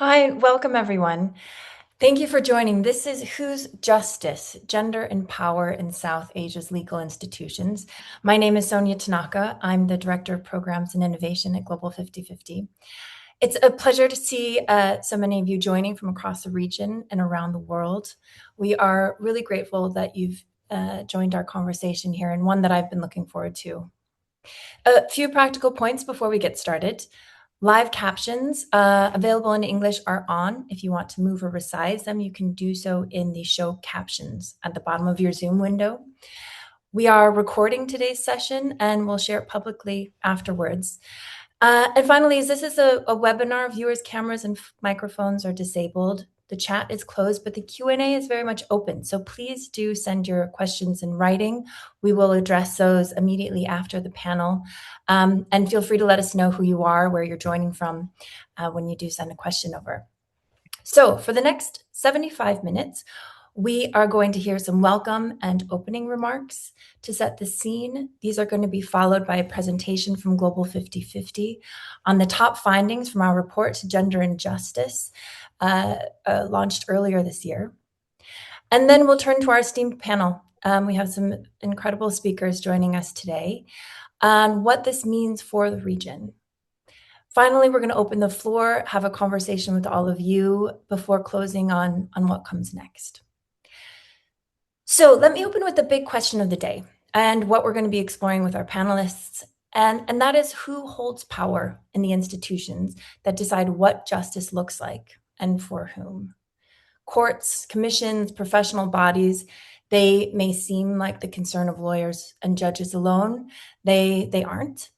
Hi, welcome everyone. Thank you for joining. This is Who's Justice? Gender and Power in South Asia's Legal Institutions. My name is Sonja Tanaka. I'm the Director of Programs and Innovation at Global 5050. It's a pleasure to see so many of you joining from across the region and around the world. We are really grateful that you've joined our conversation here, and one that I've been looking forward to. A few practical points before we get started. Live captions available in English are on. If you want to move or resize them, you can do so in the show captions at the bottom of your Zoom window. We are recording today's session and we'll share it publicly afterwards. And finally, this is a webinar. Viewers' cameras and microphones are disabled. The chat is closed, but the Q&A is very much open. So please do send your questions in writing. We will address those immediately after the panel. And feel free to let us know who you are, where you're joining from when you do send a question over. So for the next 75 minutes, we are going to hear some welcome and opening remarks to set the scene. These are going to be followed by a presentation from Global 5050 on the top findings from our report to Gender and Justice, launched earlier this year. And then we'll turn to our esteemed panel. We have some incredible speakers joining us today on what this means for the region. Finally, we're going to open the floor, have a conversation with all of you before closing on what comes next. So let me open with the big question of the day and what we're going to be exploring with our panelists. And that is, who holds power in the institutions that decide what justice looks like and for whom? Courts, commissions, professional bodies, they may seem like the concern of lawyers and judges alone. They aren't.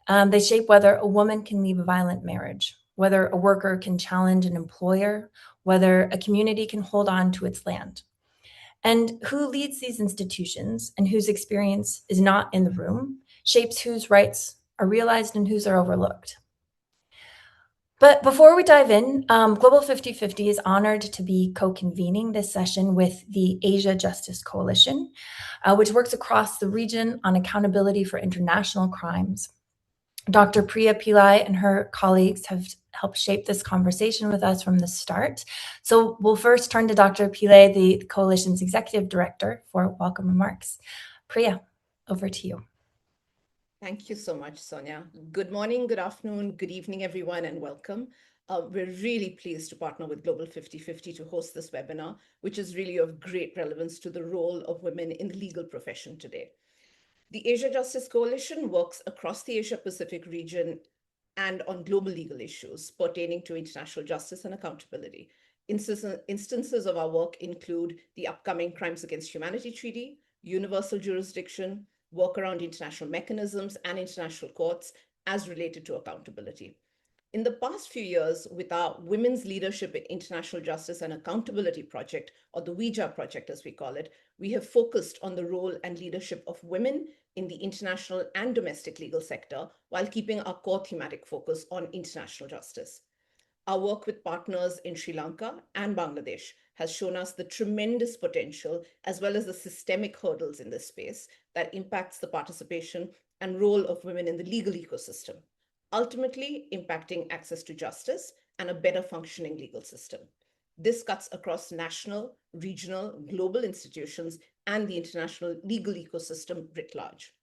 They shape whether a woman can leave a violent marriage, whether a worker can challenge an employer, whether a community can hold on to its land. And who leads these institutions and whose experience is not in the room shapes whose rights are realized and whose are overlooked. But before we dive in, Global 5050 is honored to be co-convening this session with the Asia Justice Coalition, which works across the region on accountability for international crimes. Dr. Priya Pillai and her colleagues have helped shape this conversation with us from the start. So we'll first turn to Dr. Pillai, the coalition's executive director, for welcome remarks. Priya, over to you. Thank you so much, Sonja. Good morning, good afternoon, good evening, everyone, and welcome. We're really pleased to partner with Global 5050 to host this webinar, which is really of great relevance to the role of women in the legal profession today. The Asia Justice Coalition works across the Asia-Pacific region and on global legal issues pertaining to international justice and accountability. Instances of our work include the upcoming Crimes Against Humanity Treaty, universal jurisdiction, work around international mechanisms and international courts as related to accountability. In the past few years, with our Women's Leadership in International Justice and Accountability Project, or the WIJA project as we call it, we have focused on the role and leadership of women in the international and domestic legal sector while keeping our core thematic focus on international justice. Our work with partners in Sri Lanka and Bangladesh has shown us the tremendous potential as well as the systemic hurdles in this space that impacts the participation and role of women in the legal ecosystem, ultimately impacting access to justice and a better functioning legal system. This cuts across national, regional, global institutions and the international legal ecosystem writ large.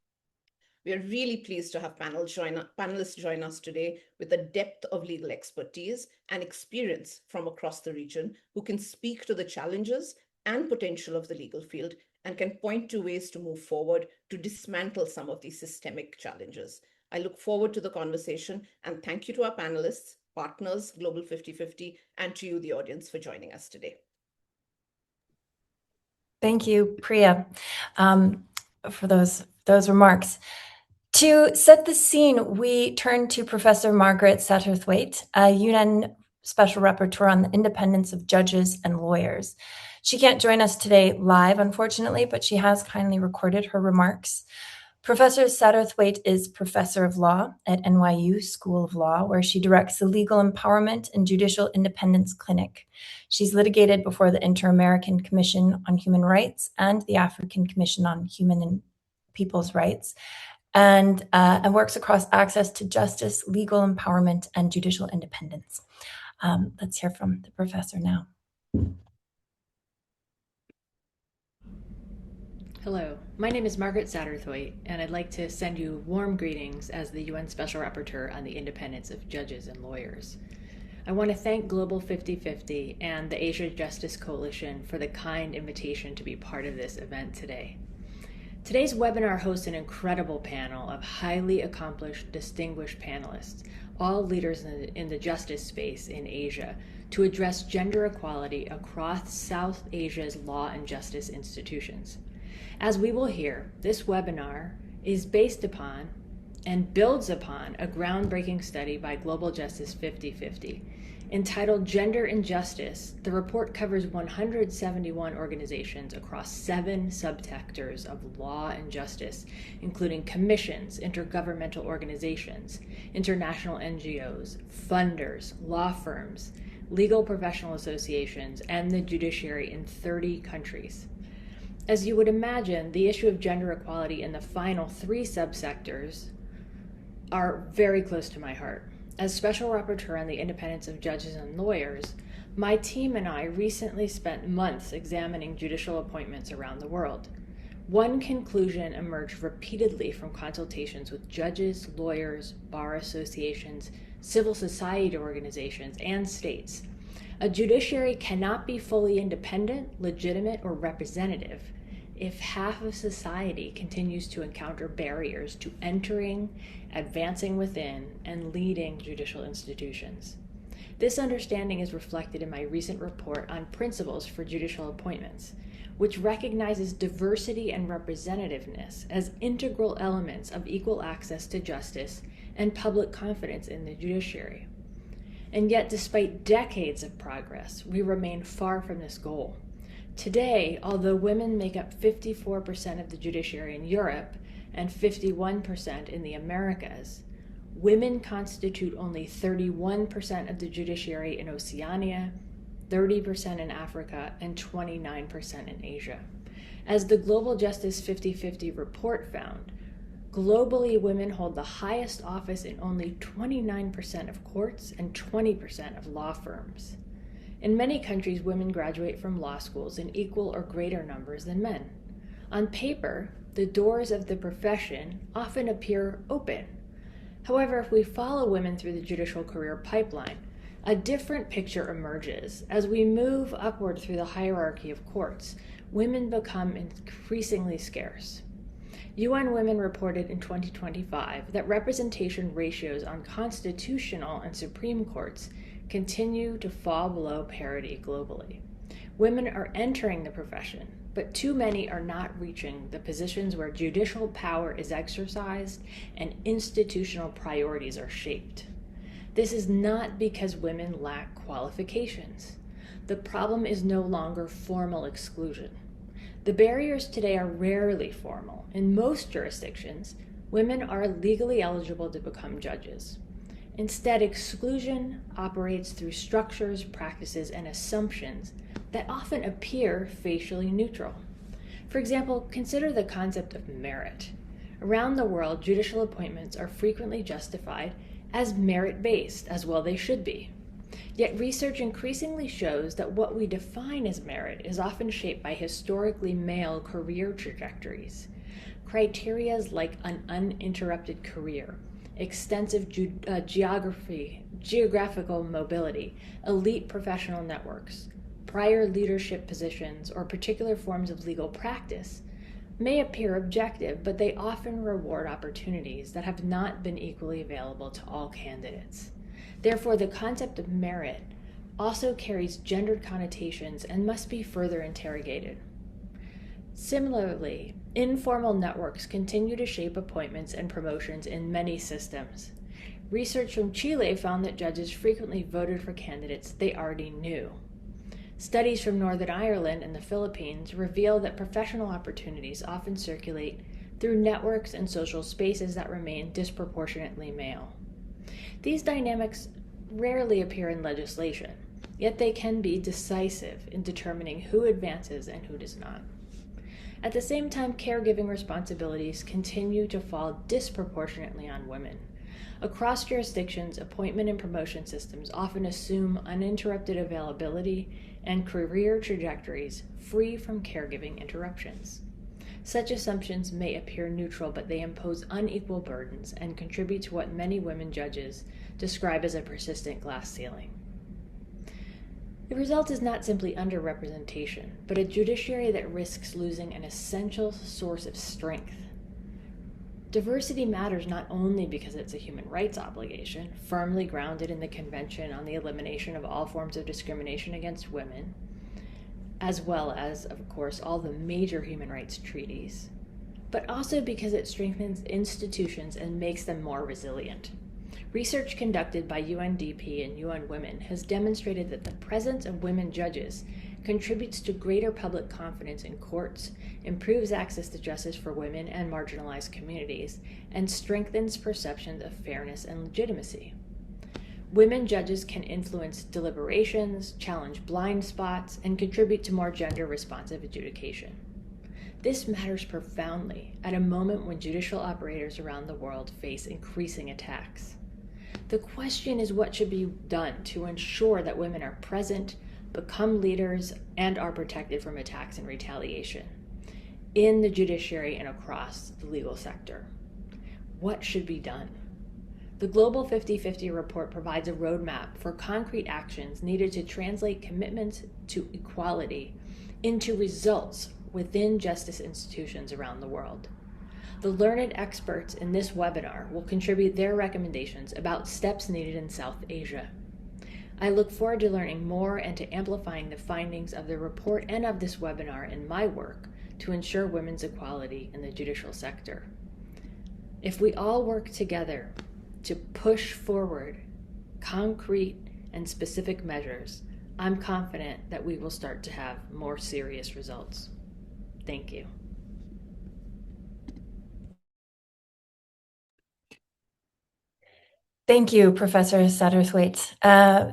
We are really pleased to have panelists join us today with a depth of legal expertise and experience from across the region who can speak to the challenges and potential of the legal field and can point to ways to move forward to dismantle some of these systemic challenges. I look forward to the conversation and thank you to our panelists, partners, Global 5050, and to you, the audience, for joining us today. Thank you, Priya, for those remarks. To set the scene, we turn to Professor Margaret Satterthwaite, a UN Special Rapporteur on the independence of judges and lawyers. She can't join us today live, unfortunately, but she has kindly recorded her remarks. Professor Satterthwaite is Professor of Law at NYU School of Law, where she directs the Legal Empowerment and Judicial Independence Clinic. She's litigated before the Inter-American Commission on Human Rights and the African Commission on Human and People's Rights, and works across access to justice, legal empowerment, and judicial independence. Let's hear from the professor now. Hello, my name is Margaret Satterthwaite, and I'd like to send you warm greetings as the UN Special Rapporteur on the independence of judges and lawyers. I want to thank Global 50/50 and the Asia Justice Coalition for the kind invitation to be part of this event today. Today's webinar hosts an incredible panel of highly accomplished, distinguished panelists, all leaders in the justice space in Asia, to address gender equality across South Asia's law and justice institutions. As we will hear, this webinar is based upon and builds upon a groundbreaking study by Global Justice 50/50. Entitled Gender and Justice, the report covers 171 organizations across 7 subsectors of law and justice, including commissions, intergovernmental organizations, international NGOs, funders, law firms, legal professional associations, and the judiciary in 30 countries. As you would imagine, the issue of gender equality in the final 3 subsectors are very close to my heart. As Special Rapporteur on the independence of judges and lawyers, my team and I recently spent months examining judicial appointments around the world. One conclusion emerged repeatedly from consultations with judges, lawyers, bar associations, civil society organizations, and states. A judiciary cannot be fully independent, legitimate, or representative if half of society continues to encounter barriers to entering, advancing within, and leading judicial institutions. This understanding is reflected in my recent report on principles for judicial appointments, which recognizes diversity and representativeness as integral elements of equal access to justice and public confidence in the judiciary. And yet, despite decades of progress, we remain far from this goal. Today, although women make up 54% of the judiciary in Europe and 51% in the Americas, women constitute only 31% of the judiciary in Oceania, 30% in Africa, and 29% in Asia. As the Global Justice 50/50 report found, globally, women hold the highest office in only 29% of courts and 20% of law firms. In many countries, women graduate from law schools in equal or greater numbers than men. On paper, the doors of the profession often appear open. However, if we follow women through the judicial career pipeline, a different picture emerges. As we move upward through the hierarchy of courts, women become increasingly scarce. UN Women reported in 2025 that representation ratios on constitutional and Supreme Courts continue to fall below parity globally. Women are entering the profession, but too many are not reaching the positions where judicial power is exercised and institutional priorities are shaped. This is not because women lack qualifications. The problem is no longer formal exclusion. The barriers today are rarely formal. In most jurisdictions, women are legally eligible to become judges. Instead, exclusion operates through structures, practices, and assumptions that often appear facially neutral. For example, consider the concept of merit. Around the world, judicial appointments are frequently justified as merit-based, as well they should be. Yet research increasingly shows that what we define as merit is often shaped by historically male career trajectories. Criteria like an uninterrupted career, extensive geographical mobility, elite professional networks, prior leadership positions, or particular forms of legal practice may appear objective, but they often reward opportunities that have not been equally available to all candidates. Therefore, the concept of merit also carries gendered connotations and must be further interrogated. Similarly, informal networks continue to shape appointments and promotions in many systems. Research from Chile found that judges frequently voted for candidates they already knew. Studies from Northern Ireland and the Philippines reveal that professional opportunities often circulate through networks and social spaces that remain disproportionately male. These dynamics rarely appear in legislation, yet they can be decisive in determining who advances and who does not. At the same time, caregiving responsibilities continue to fall disproportionately on women. Across jurisdictions, appointment and promotion systems often assume uninterrupted availability and career trajectories free from caregiving interruptions. Such assumptions may appear neutral, but they impose unequal burdens and contribute to what many women judges describe as a persistent glass ceiling. The result is not simply underrepresentation, but a judiciary that risks losing an essential source of strength. Diversity matters not only because it's a human rights obligation, firmly grounded in the Convention on the Elimination of All Forms of Discrimination Against Women, as well as, of course, all the major human rights treaties, but also because it strengthens institutions and makes them more resilient. Research conducted by UNDP and UN Women has demonstrated that the presence of women judges contributes to greater public confidence in courts, improves access to justice for women and marginalized communities, and strengthens perceptions of fairness and legitimacy. Women judges can influence deliberations, challenge blind spots, and contribute to more gender-responsive adjudication. This matters profoundly at a moment when judicial operators around the world face increasing attacks. The question is what should be done to ensure that women are present, become leaders, and are protected from attacks and retaliation in the judiciary and across the legal sector. What should be done? The Global 50/50 report provides a roadmap for concrete actions needed to translate commitments to equality into results within justice institutions around the world. The learned experts in this webinar will contribute their recommendations about steps needed in South Asia. I look forward to learning more and to amplifying the findings of the report and of this webinar in my work to ensure women's equality in the judicial sector. If we all work together to push forward concrete and specific measures, I'm confident that we will start to have more serious results. Thank you. Thank you, Professor Satterthwaite.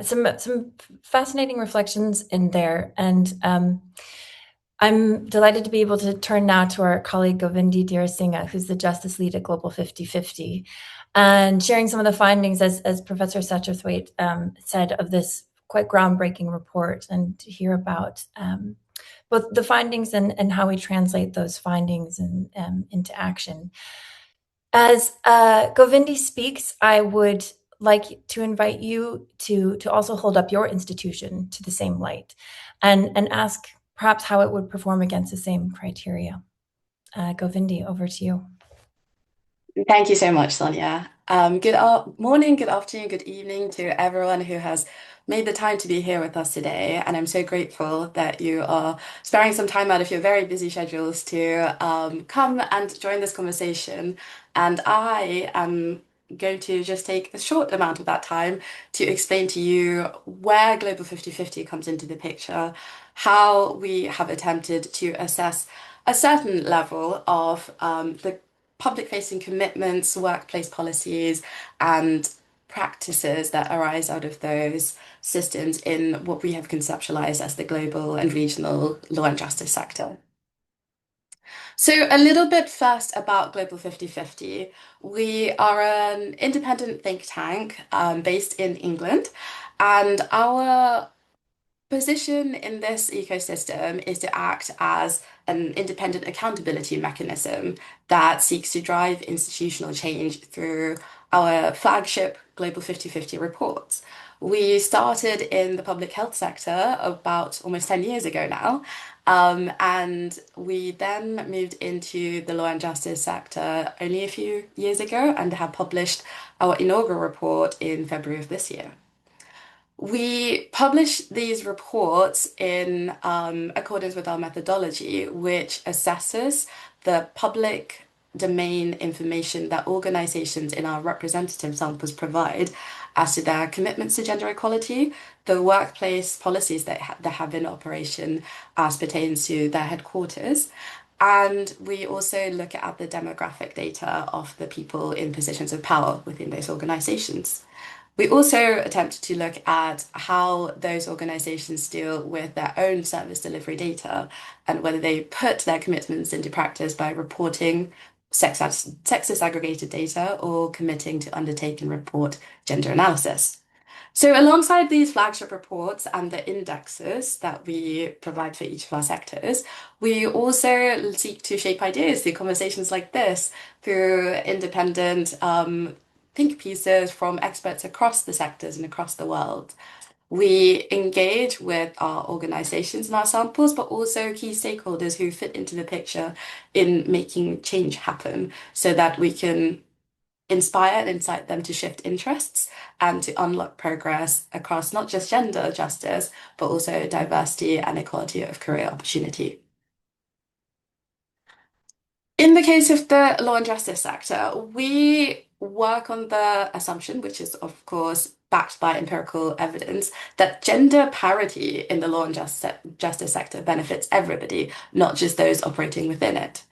Some fascinating reflections in there, and I'm delighted to be able to turn now to our colleague Govindi Deerasinghe, who's the Justice Lead at Global 50/50, and sharing some of the findings, as Professor Satterthwaite said, of this quite groundbreaking report, and to hear about both the findings and how we translate those findings into action. As Govindi speaks, I would like to invite you to also hold up your institution to the same light and ask perhaps how it would perform against the same criteria. Govindi, over to you. Thank you so much, Sonja. Good morning, good afternoon, good evening to everyone who has made the time to be here with us today. And I'm so grateful that you are sparing some time out of your very busy schedules to come and join this conversation. And I am going to just take a short amount of that time to explain to you where Global 50/50 comes into the picture, how we have attempted to assess a certain level of the public-facing commitments, workplace policies, and practices that arise out of those systems in what we have conceptualized as the global and regional law and justice sector. So a little bit first about Global 50/50. We are an independent think tank based in England, and our position in this ecosystem is to act as an independent accountability mechanism that seeks to drive institutional change through our flagship Global 50/50 reports. We started in the public health sector about almost 10 years ago now, and we then moved into the law and justice sector only a few years ago and have published our inaugural report in February of this year. We publish these reports in accordance with our methodology, which assesses the public domain information that organizations in our representative samples provide as to their commitments to gender equality, the workplace policies that have in operation as pertains to their headquarters. And we also look at the demographic data of the people in positions of power within those organizations. We also attempt to look at how those organizations deal with their own service delivery data and whether they put their commitments into practice by reporting sexist aggregated data or committing to undertake and report gender analysis. So alongside these flagship reports and the indexes that we provide for each of our sectors, we also seek to shape ideas through conversations like this, through independent think pieces from experts across the sectors and across the world. We engage with our organizations and our samples, but also key stakeholders who fit into the picture in making change happen so that we can inspire and incite them to shift interests and to unlock progress across not just gender justice, but also diversity and equality of career opportunity. In the case of the law and justice sector, we work on the assumption, which is of course backed by empirical evidence, that gender parity in the law and justice sector benefits everybody, not just those operating within it.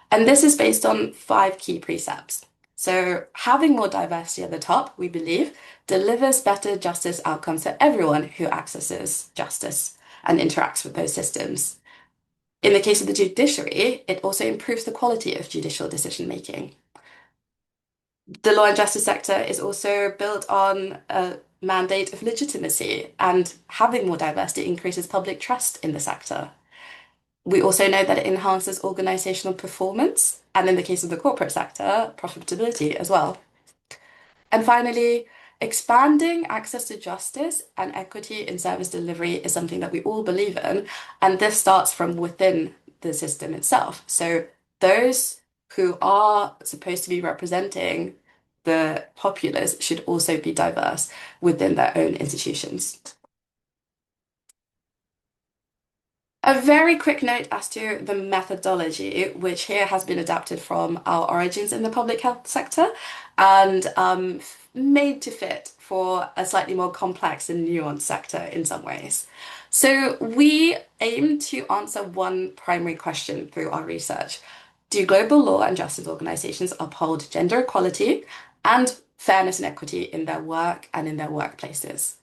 And this is based on 5 key precepts. So having more diversity at the top, we believe, delivers better justice outcomes for everyone who accesses justice and interacts with those systems. In the case of the judiciary, it also improves the quality of judicial decision making. The law and justice sector is also built on a mandate of legitimacy, and having more diversity increases public trust in the sector. We also know that it enhances organizational performance, and in the case of the corporate sector, profitability as well. And finally, expanding access to justice and equity in service delivery is something that we all believe in, and this starts from within the system itself. So those who are supposed to be representing the populace should also be diverse within their own institutions. A very quick note as to the methodology, which here has been adapted from our origins in the public health sector and made to fit for a slightly more complex and nuanced sector in some ways. So we aim to answer one primary question through our research. Do global law and justice organizations uphold gender equality and fairness and equity in their work and in their workplaces?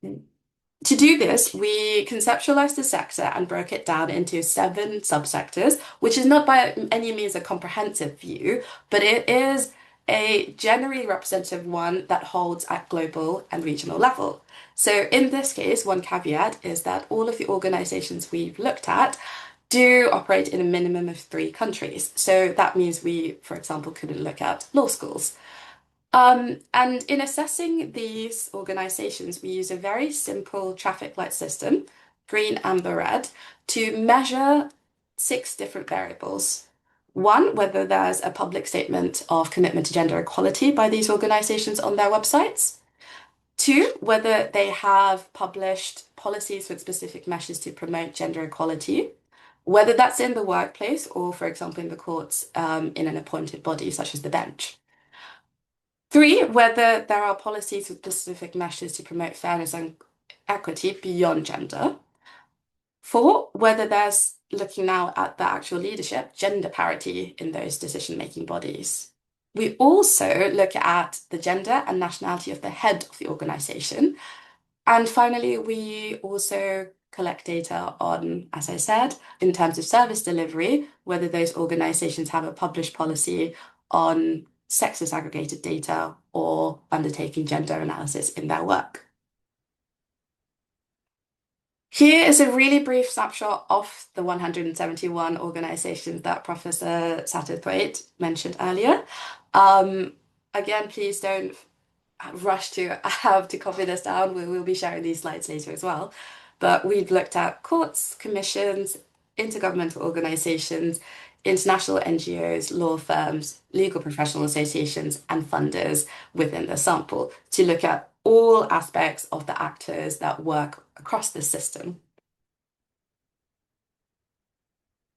To do this, we conceptualized the sector and broke it down into 7 subsectors, which is not by any means a comprehensive view, but it is a generally representative one that holds at global and regional level. So in this case, one caveat is that all of the organizations we've looked at do operate in a minimum of 3 countries. So that means we, for example, couldn't look at law schools. And in assessing these organizations, we use a very simple traffic light system, green, amber, red, to measure 6 different variables. 1, whether there's a public statement of commitment to gender equality by these organizations on their websites. 2, whether they have published policies with specific measures to promote gender equality, whether that's in the workplace or, for example, in the courts, in an appointed body such as the bench. 3, whether there are policies with specific measures to promote fairness and equity beyond gender. 4, whether there's, looking now at the actual leadership, gender parity in those decision-making bodies. We also look at the gender and nationality of the head of the organization. And finally, we also collect data on, as I said, in terms of service delivery, whether those organizations have a published policy on sexist aggregated data or undertaking gender analysis in their work. Here is a really brief snapshot of the 171 organizations that Professor Satterthwaite mentioned earlier. Again, please don't rush to have to copy this down. We will be sharing these slides later as well. But we've looked at courts, commissions, intergovernmental organizations, international NGOs, law firms, legal professional associations, and funders within the sample to look at all aspects of the actors that work across the system.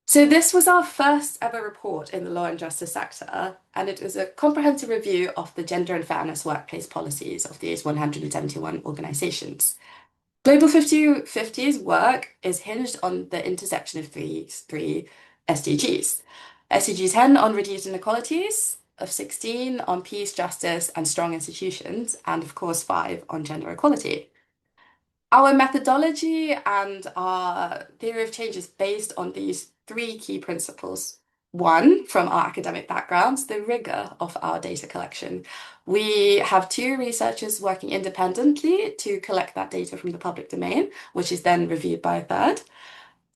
So this was our first ever report in the law and justice sector, and it was a comprehensive review of the gender and fairness workplace policies of these 171 organizations. Global 5050's work is hinged on the intersection of three SDGs. SDG 10 on reduced inequalities, of 16 on peace, justice, and strong institutions, and of course 5 on gender equality. Our methodology and our theory of change is based on these 3 key principles. one, from our academic backgrounds, the rigor of our data collection. We have two researchers working independently to collect that data from the public domain, which is then reviewed by a third.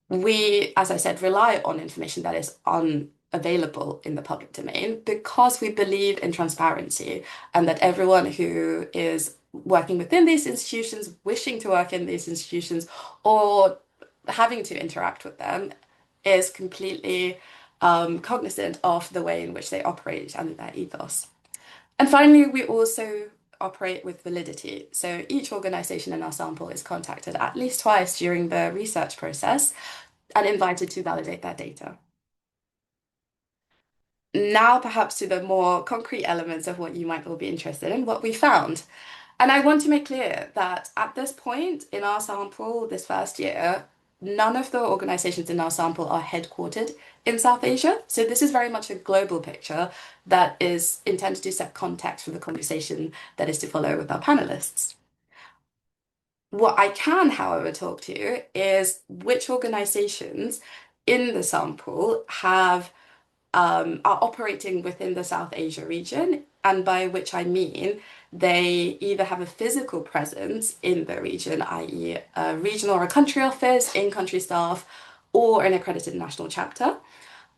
We, as I said, rely on information that is unavailable in the public domain because we believe in transparency and that everyone who is working within these institutions, wishing to work in these institutions, or having to interact with them is completely cognizant of the way in which they operate and their ethos. And finally, we also operate with validity. So each organization in our sample is contacted at least twice during the research process and invited to validate their data. Now, perhaps to the more concrete elements of what you might all be interested in, what we found. And I want to make clear that at this point in our sample this first year, none of the organizations in our sample are headquartered in South Asia. So this is very much a global picture that is intended to set context for the conversation that is to follow with our panelists. What I can, however, talk to you is which organizations in the sample are operating within the South Asia region, and by which I mean they either have a physical presence in the region, i.e. a regional or a country office, in-country staff, or an accredited national chapter,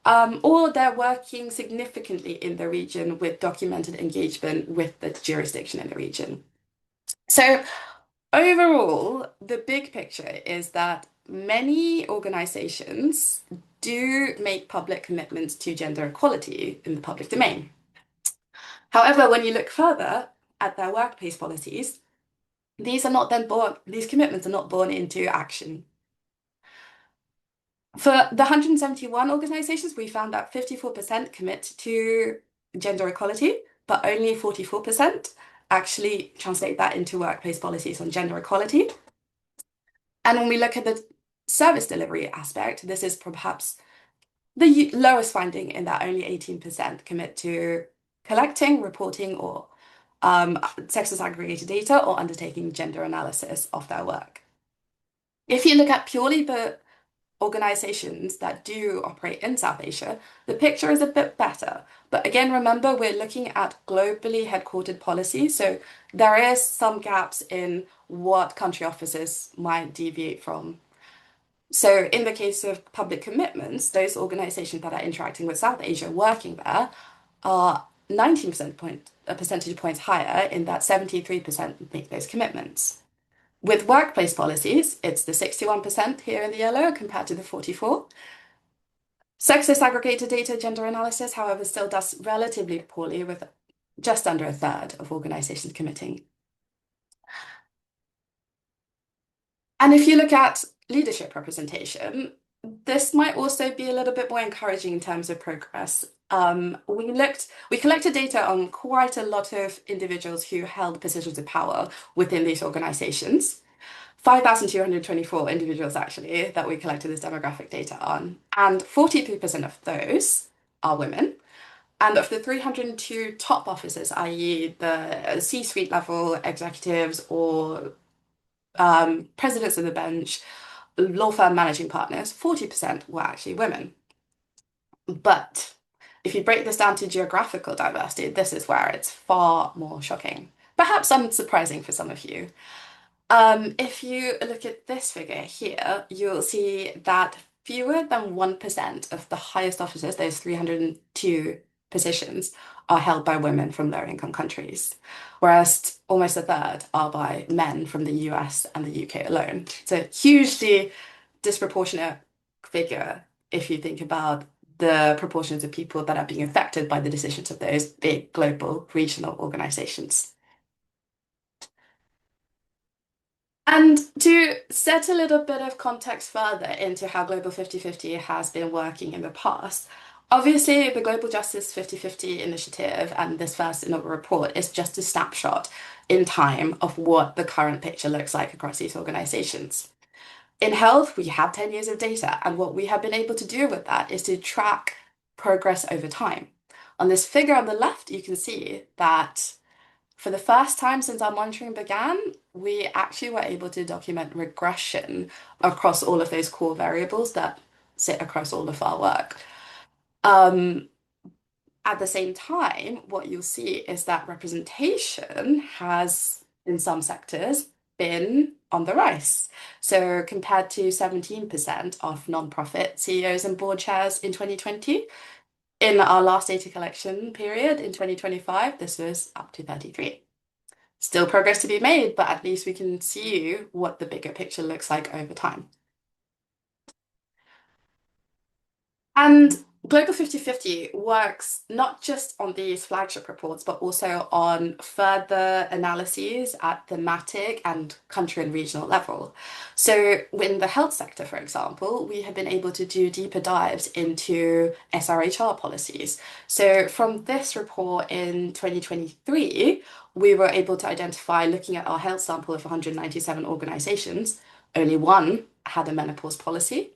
or they're working significantly in the region with documented engagement with the jurisdiction in the region. So overall, the big picture is that many organizations do make public commitments to gender equality in the public domain. However, when you look further at their workplace policies, these commitments are not born into action. For the 171 organizations, we found that 54% commit to gender equality, but only 44% actually translate that into workplace policies on gender equality. And when we look at the service delivery aspect, this is perhaps the lowest finding in that only 18% commit to collecting, reporting, or sex disaggregated data or undertaking gender analysis of their work. If you look at purely the organizations that do operate in South Asia, the picture is a bit better. But again, remember, we're looking at globally headquartered policies, so there is some gaps in what country offices might deviate from. So in the case of public commitments, those organizations that are interacting with South Asia working there are 19 percentage points higher in that 73% make those commitments. With workplace policies, it's the 61% here in the yellow compared to the 44. Sex disaggregated data gender analysis, however, still does relatively poorly with just under a third of organizations committing. And if you look at leadership representation, this might also be a little bit more encouraging in terms of progress. We collected data on quite a lot of individuals who held positions of power within these organizations. 5,224 individuals actually that we collected this demographic data on, and 43% of those are women. And of the 302 top officers, i.e. the C-suite level executives or presidents of the bench, law firm managing partners, 40% were actually women. But if you break this down to geographical diversity, this is where it's far more shocking. Perhaps unsurprising for some of you. If you look at this figure here, you'll see that fewer than 1% of the highest offices, those 302 positions, are held by women from lower income countries, whereas almost a third are by men from the US and the UK alone. So hugely disproportionate figure if you think about the proportions of people that are being affected by the decisions of those big global regional organizations. And to set a little bit of context further into how Global 50/50 has been working in the past, obviously the Global Justice 50/50 initiative and this first inaugural report is just a snapshot in time of what the current picture looks like across these organizations. In health, we have 10 years of data, and what we have been able to do with that is to track progress over time. On this figure on the left, you can see that for the first time since our monitoring began, we actually were able to document regression across all of those core variables that sit across all of our work. Um, at the same time, what you'll see is that representation has, in some sectors, been on the rise. So compared to 17% of nonprofit CEOs and board chairs in 2020, in our last data collection period in 2025, this was up to 33. Still progress to be made, but at least we can see what the bigger picture looks like over time. And Global 50/50 works not just on these flagship reports, but also on further analyses at thematic and country and regional level. So in the health sector, for example, we have been able to do deeper dives into SRHR policies. So from this report in 2023, we were able to identify, looking at our health sample of 197 organizations, only one had a menopause policy,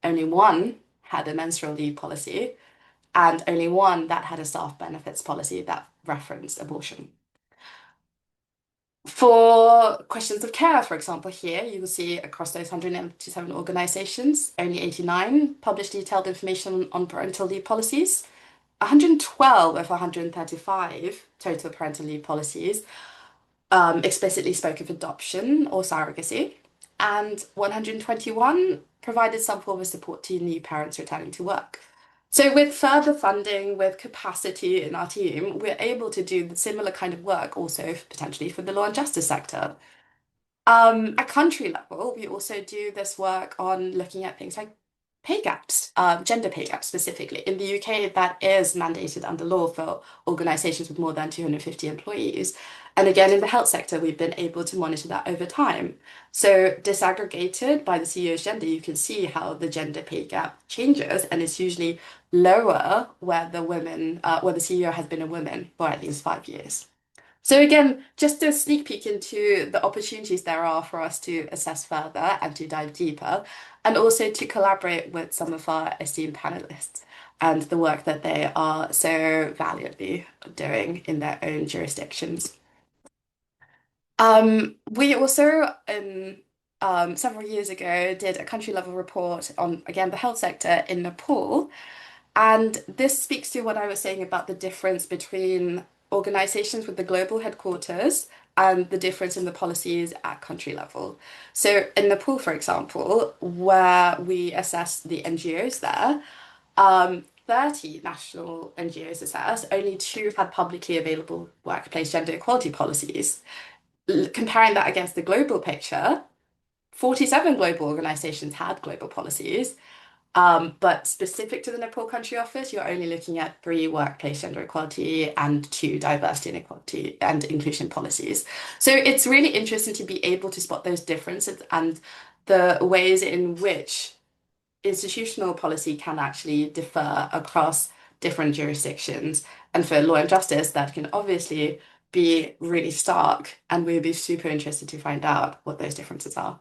only one had a menstrual leave policy, and only one that had a staff benefits policy that referenced abortion. For questions of care, for example, here you will see across those 197 organizations, only 89 published detailed information on parental leave policies. 112 of 135 total parental leave policies explicitly spoke of adoption or surrogacy, and 121 provided some form of support to new parents returning to work. So with further funding, with capacity in our team, we're able to do the similar kind of work also potentially for the law and justice sector. At country level, we also do this work on looking at things like pay gaps, gender pay gaps specifically. In the UK, that is mandated under law for organisations with more than 250 employees. And again, in the health sector, we've been able to monitor that over time. So disaggregated by the CEO's gender, you can see how the gender pay gap changes, and it's usually lower where where the CEO has been a woman for at least 5 years. So again, just a sneak peek into the opportunities there are for us to assess further and to dive deeper, and also to collaborate with some of our esteemed panelists and the work that they are so valiantly doing in their own jurisdictions. We also, several years ago, did a country level report on, again, the health sector in Nepal. And this speaks to what I was saying about the difference between organizations with the global headquarters and the difference in the policies at country level. So in Nepal, for example, where we assessed the NGOs there, 30 national NGOs assessed, only two had publicly available workplace gender equality policies. Comparing that against the global picture, 47 global organizations had global policies, but specific to the Nepal country office, you're only looking at 3 workplace gender equality and 2 diversity and equality and inclusion policies. So it's really interesting to be able to spot those differences and the ways in which institutional policy can actually differ across different jurisdictions. And for law and justice, that can obviously be really stark, and we'd be super interested to find out what those differences are.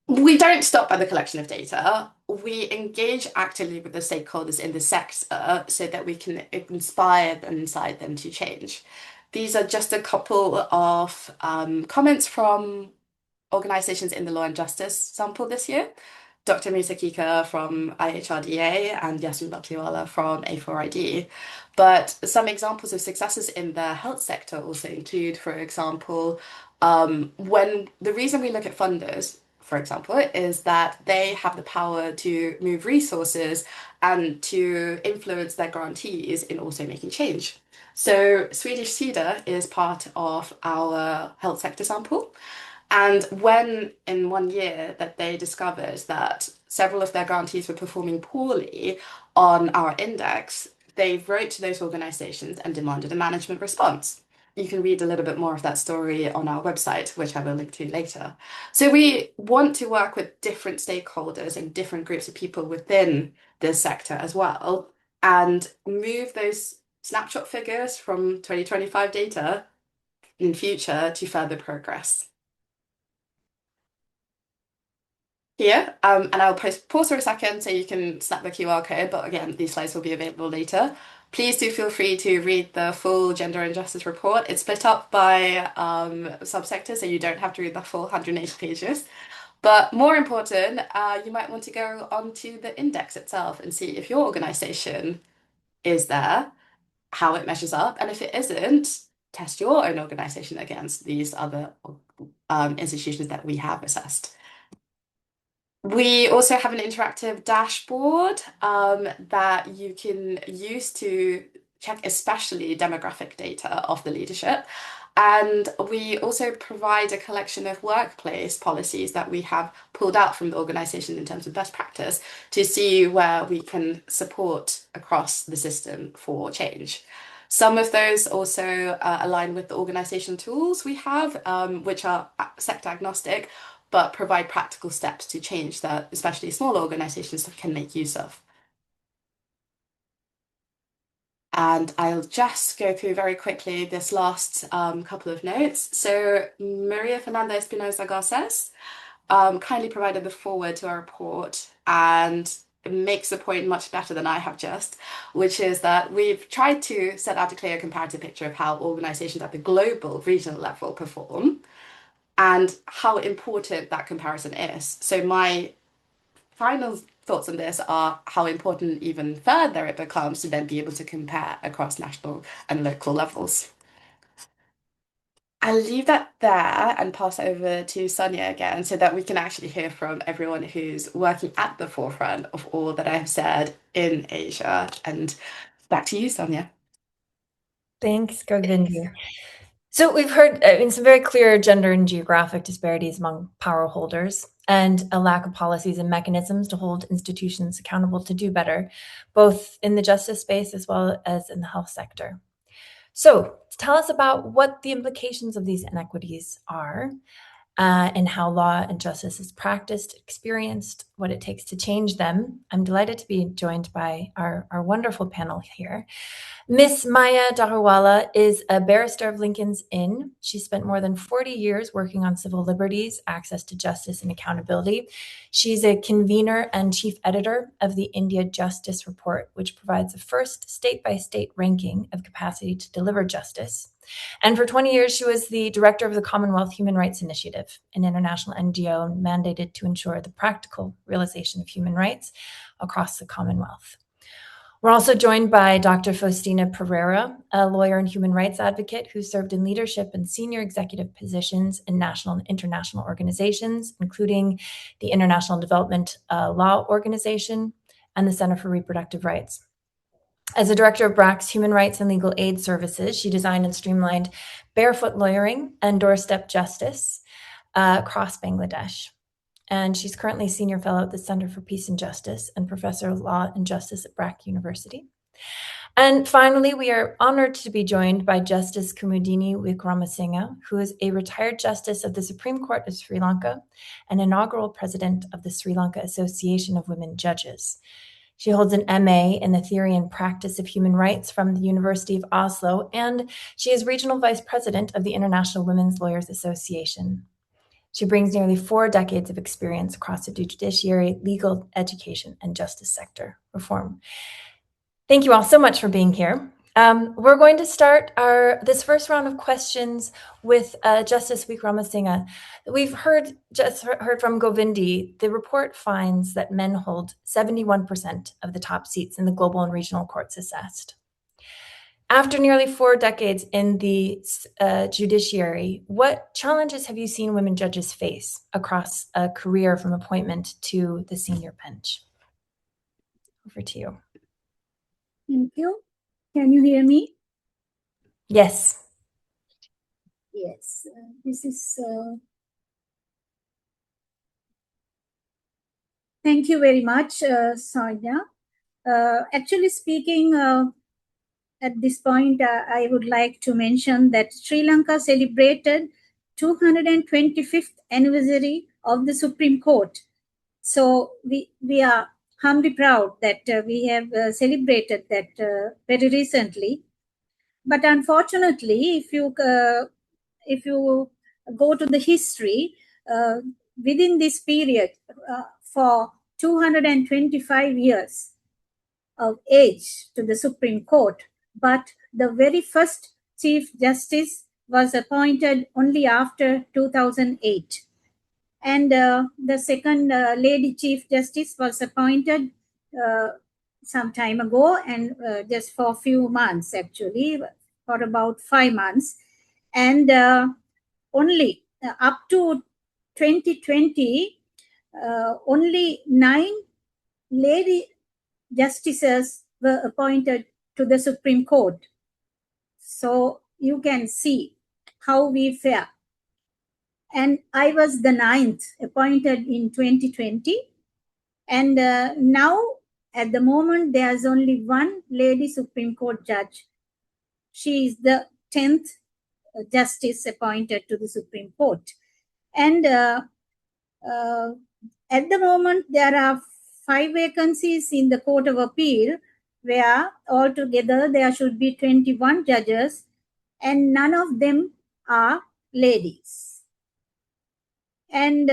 We don't stop by the collection of data. We engage actively with the stakeholders in the sector so that we can inspire and incite them to change. These are just a couple of comments from organisations in the law and justice sample this year. Dr. Musa Kika from IHRDA and Yasmin Baklewala from A4ID. But some examples of successes in the health sector also include, for example, when the reason we look at funders, for example, is that they have the power to move resources and to influence their grantees in also making change. So Swedish CEDA is part of our health sector sample. And when in one year that they discovered that several of their grantees were performing poorly on our index, they wrote to those organizations and demanded a management response. You can read a little bit more of that story on our website, which I will link to later. So we want to work with different stakeholders and different groups of people within this sector as well, and move those snapshot figures from 2025 data in future to further progress. Here, and I'll pause for a second so you can snap the QR code, but again, these slides will be available later. Please do feel free to read the full gender and justice report. It's split up by subsectors, so you don't have to read the full 180 pages. But more important, you might want to go onto the index itself and see if your organization is there, how it measures up, and if it isn't, test your own organization against these other institutions that we have assessed. We also have an interactive dashboard that you can use to check especially demographic data of the leadership. And we also provide a collection of workplace policies that we have pulled out from the organization in terms of best practice to see where we can support across the system for change. Some of those also align with the organization tools we have, which are sector agnostic, but provide practical steps to change that especially small organizations can make use of. And I'll just go through very quickly this last couple of notes. So Maria Fernanda Espinosa Garces kindly provided the forward to our report and makes the point much better than I have just, which is that we've tried to set out a clear comparative picture of how organizations at the global regional level perform and how important that comparison is. So my final thoughts on this are how important even further it becomes to then be able to compare across national and local levels. I'll leave that there and pass over to Sonja again so that we can actually hear from everyone who's working at the forefront of all that I've said in Asia. And back to you, Sonja. Thanks, Govindi. So we've heard some very clear gender and geographic disparities among power holders and a lack of policies and mechanisms to hold institutions accountable to do better, both in the justice space as well as in the health sector. So tell us about what the implications of these inequities are and how law and justice is practiced, experienced, what it takes to change them. I'm delighted to be joined by our wonderful panel here. Miss Maja Daruwala is a barrister of Lincoln's Inn. She spent more than 40 years working on civil liberties, access to justice, and accountability. She's a convener and chief editor of the India Justice Report, which provides the first state-by-state ranking of capacity to deliver justice. And for 20 years, she was the director of the Commonwealth Human Rights Initiative, an international NGO mandated to ensure the practical realization of human rights across the Commonwealth. We're also joined by Dr. Faustina Pereira, a lawyer and human rights advocate who served in leadership and senior executive positions in national and international organizations, including the International Development Law Organization and the Center for Reproductive Rights. As a director of BRAC's Human Rights and Legal Aid Services, she designed and streamlined barefoot lawyering and doorstep justice across Bangladesh. And she's currently senior fellow at the Center for Peace and Justice and professor of law and justice at BRAC University. And finally, we are honored to be joined by Justice Kumudini Wickremasinghe, who is a retired justice of the Supreme Court of Sri Lanka and inaugural president of the Sri Lanka Association of Women Judges. She holds an MA in the Theory and Practice of Human Rights from the University of Oslo, and she is regional vice president of the International Women's Lawyers Association. She brings nearly 4 decades of experience across the judiciary, legal, education, and justice sector reform. Thank you all so much for being here. We're going to start this first round of questions with Justice Wickremasinghe. We've heard from Govindi. The report finds that men hold 71% of the top seats in the global and regional courts assessed. After nearly 4 decades in the judiciary, what challenges have you seen women judges face across a career from appointment to the senior bench? Over to you. Thank you. Can you hear me? Yes. Yes. This is. Thank you very much, Sonja. Actually speaking, at this point, I would like to mention that Sri Lanka celebrated 225th anniversary of the Supreme Court. So we are humbly proud that we have celebrated that very recently. But unfortunately, if you go to the history, within this period, for 225 years of age to the Supreme Court, but the very first Chief Justice was appointed only after 2008. And the second lady Chief Justice was appointed some time ago, and just for a few months, actually, for about 5 months. And only up to 2020, only 9 lady justices were appointed to the Supreme Court. So you can see how we fare. And I was the 9th appointed in 2020. And now, at the moment, there's only one lady Supreme Court judge. She is the 10th justice appointed to the Supreme Court. And at the moment, there are 5 vacancies in the Court of Appeal, where altogether there should be 21 judges, and none of them are ladies. And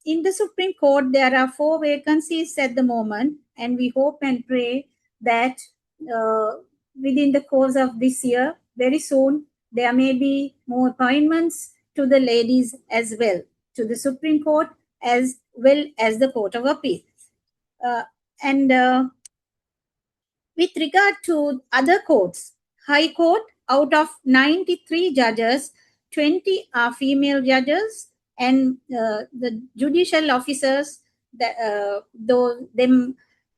in the Supreme Court, there are 4 vacancies at the moment, and we hope and pray that within the course of this year, very soon, there may be more appointments to the ladies as well, to the Supreme Court as well as the Court of Appeal. And with regard to other courts, High Court, out of 93 judges, 20 are female judges, and the judicial officers,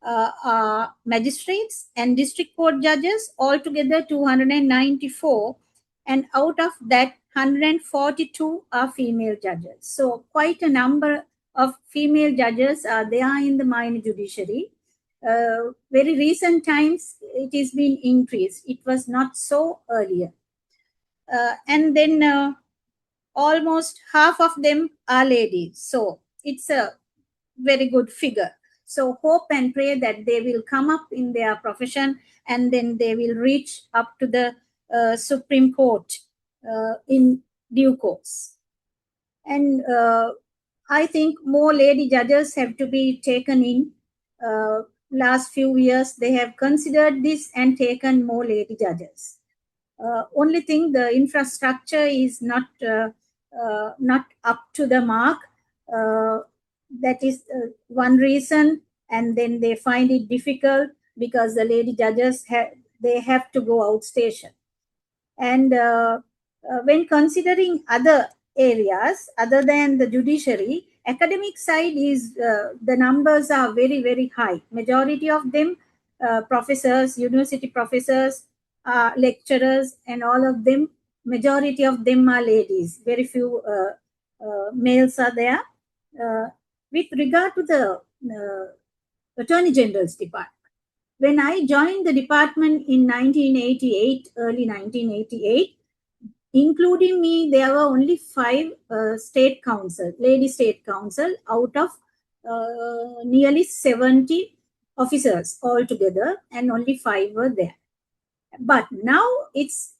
are magistrates and district court judges, altogether 294, and out of that, 142 are female judges. So quite a number of female judges are there in the minor judiciary. Very recent times, it has been increased. It was not so earlier. And then almost half of them are ladies. So it's a very good figure. So hope and pray that they will come up in their profession, and then they will reach up to the Supreme Court in due course. And I think more lady judges have to be taken in. Last few years, they have considered this and taken more lady judges. Only thing, the infrastructure is not up to the mark. That is one reason, and then they find it difficult because the lady judges have to go outstation. And when considering other areas other than the judiciary, academic side is the numbers are very, very high. Majority of them professors, university professors, lecturers, and all of them, majority of them are ladies. Very few males are there. With regard to the Attorney General's Department, when I joined the department in 1988, early 1988, including me, there were only 5 state council, lady state council, out of nearly 70 officers altogether, and only 5 were there. But now it's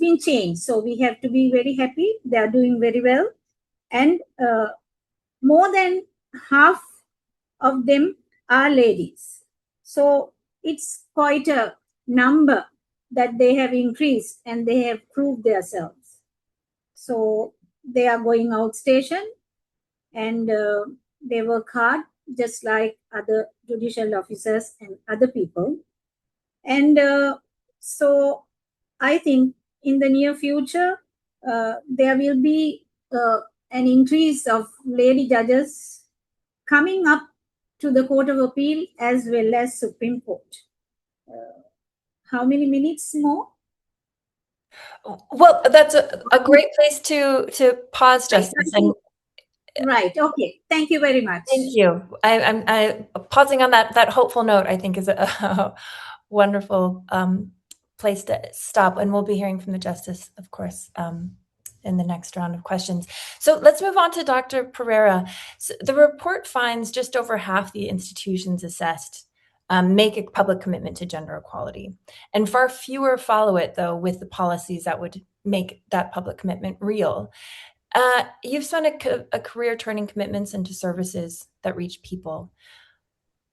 been changed. So we have to be very happy. They are doing very well. And more than half of them are ladies. So it's quite a number that they have increased, and they have proved themselves. So they are going outstation, and they work hard, just like other judicial officers and other people. And so I think in the near future, there will be an increase of lady judges coming up to the Court of Appeal as well as Supreme Court. How many minutes more? Well, that's a great place to pause, Justice. Right. Okay. Thank you very much. Thank you. I'm pausing on that hopeful note. I think is a wonderful place to stop, and we'll be hearing from the Justice, of course, in the next round of questions. So let's move on to Dr. Pereira. So the report finds just over half the institutions assessed make a public commitment to gender equality, and far fewer follow it, though, with the policies that would make that public commitment real. You've spent a career turning commitments into services that reach people.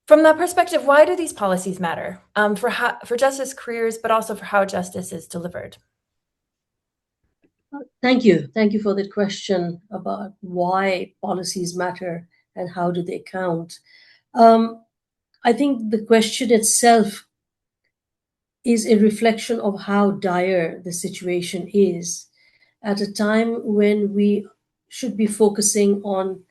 From that perspective, why do these policies matter for justice careers, but also for how justice is delivered? Thank you. Thank you for that question about why policies matter and how do they count. I think the question itself is a reflection of how dire the situation is at a time when we should be focusing on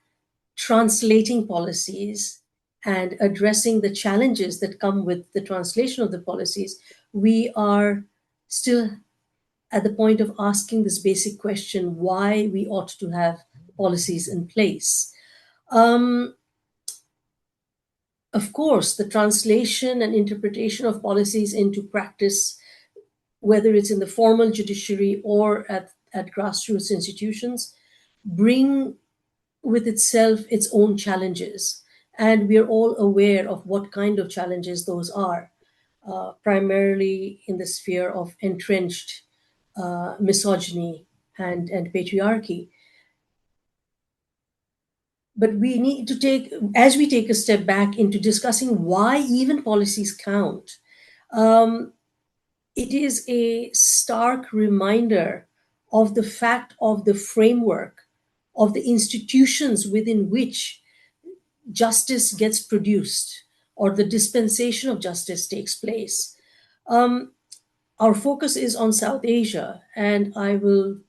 translating policies and addressing the challenges that come with the translation of the policies. We are still at the point of asking this basic question why we ought to have policies in place. Of course, the translation and interpretation of policies into practice, whether it's in the formal judiciary or at grassroots institutions, bring with itself its own challenges. And we are all aware of what kind of challenges those are, primarily in the sphere of entrenched misogyny and patriarchy. But we need to as we take a step back into discussing why even policies count, it is a stark reminder of the fact of the framework of the institutions within which justice gets produced or the dispensation of justice takes place. Our focus is on South Asia, and I'm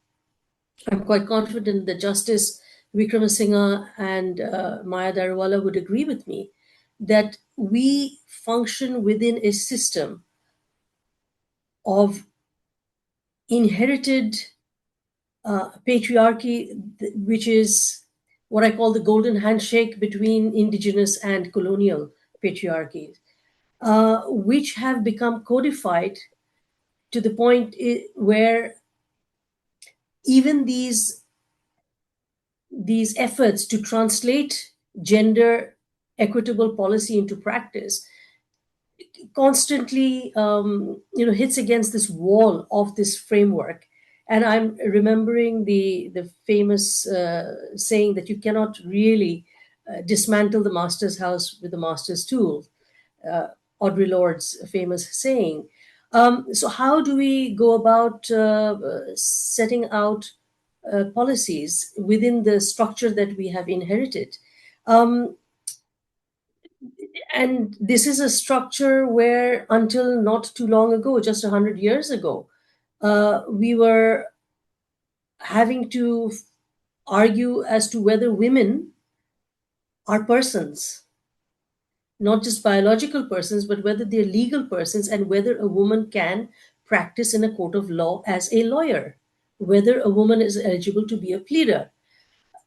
quite confident that Justice Wickremasinghe and Maja Daruwala would agree with me that we function within a system of inherited patriarchy, which is what I call the golden handshake between indigenous and colonial patriarchies, which have become codified to the point where even these efforts to translate gender equitable policy into practice constantly hits against this wall of this framework. And I'm remembering the famous saying that you cannot really dismantle the master's house with the master's tool, Audre Lorde's famous saying. So how do we go about setting out policies within the structure that we have inherited? And this is a structure where until not too long ago, just 100 years ago, we were having to argue as to whether women are persons, not just biological persons, but whether they're legal persons and whether a woman can practice in a court of law as a lawyer, whether a woman is eligible to be a pleader.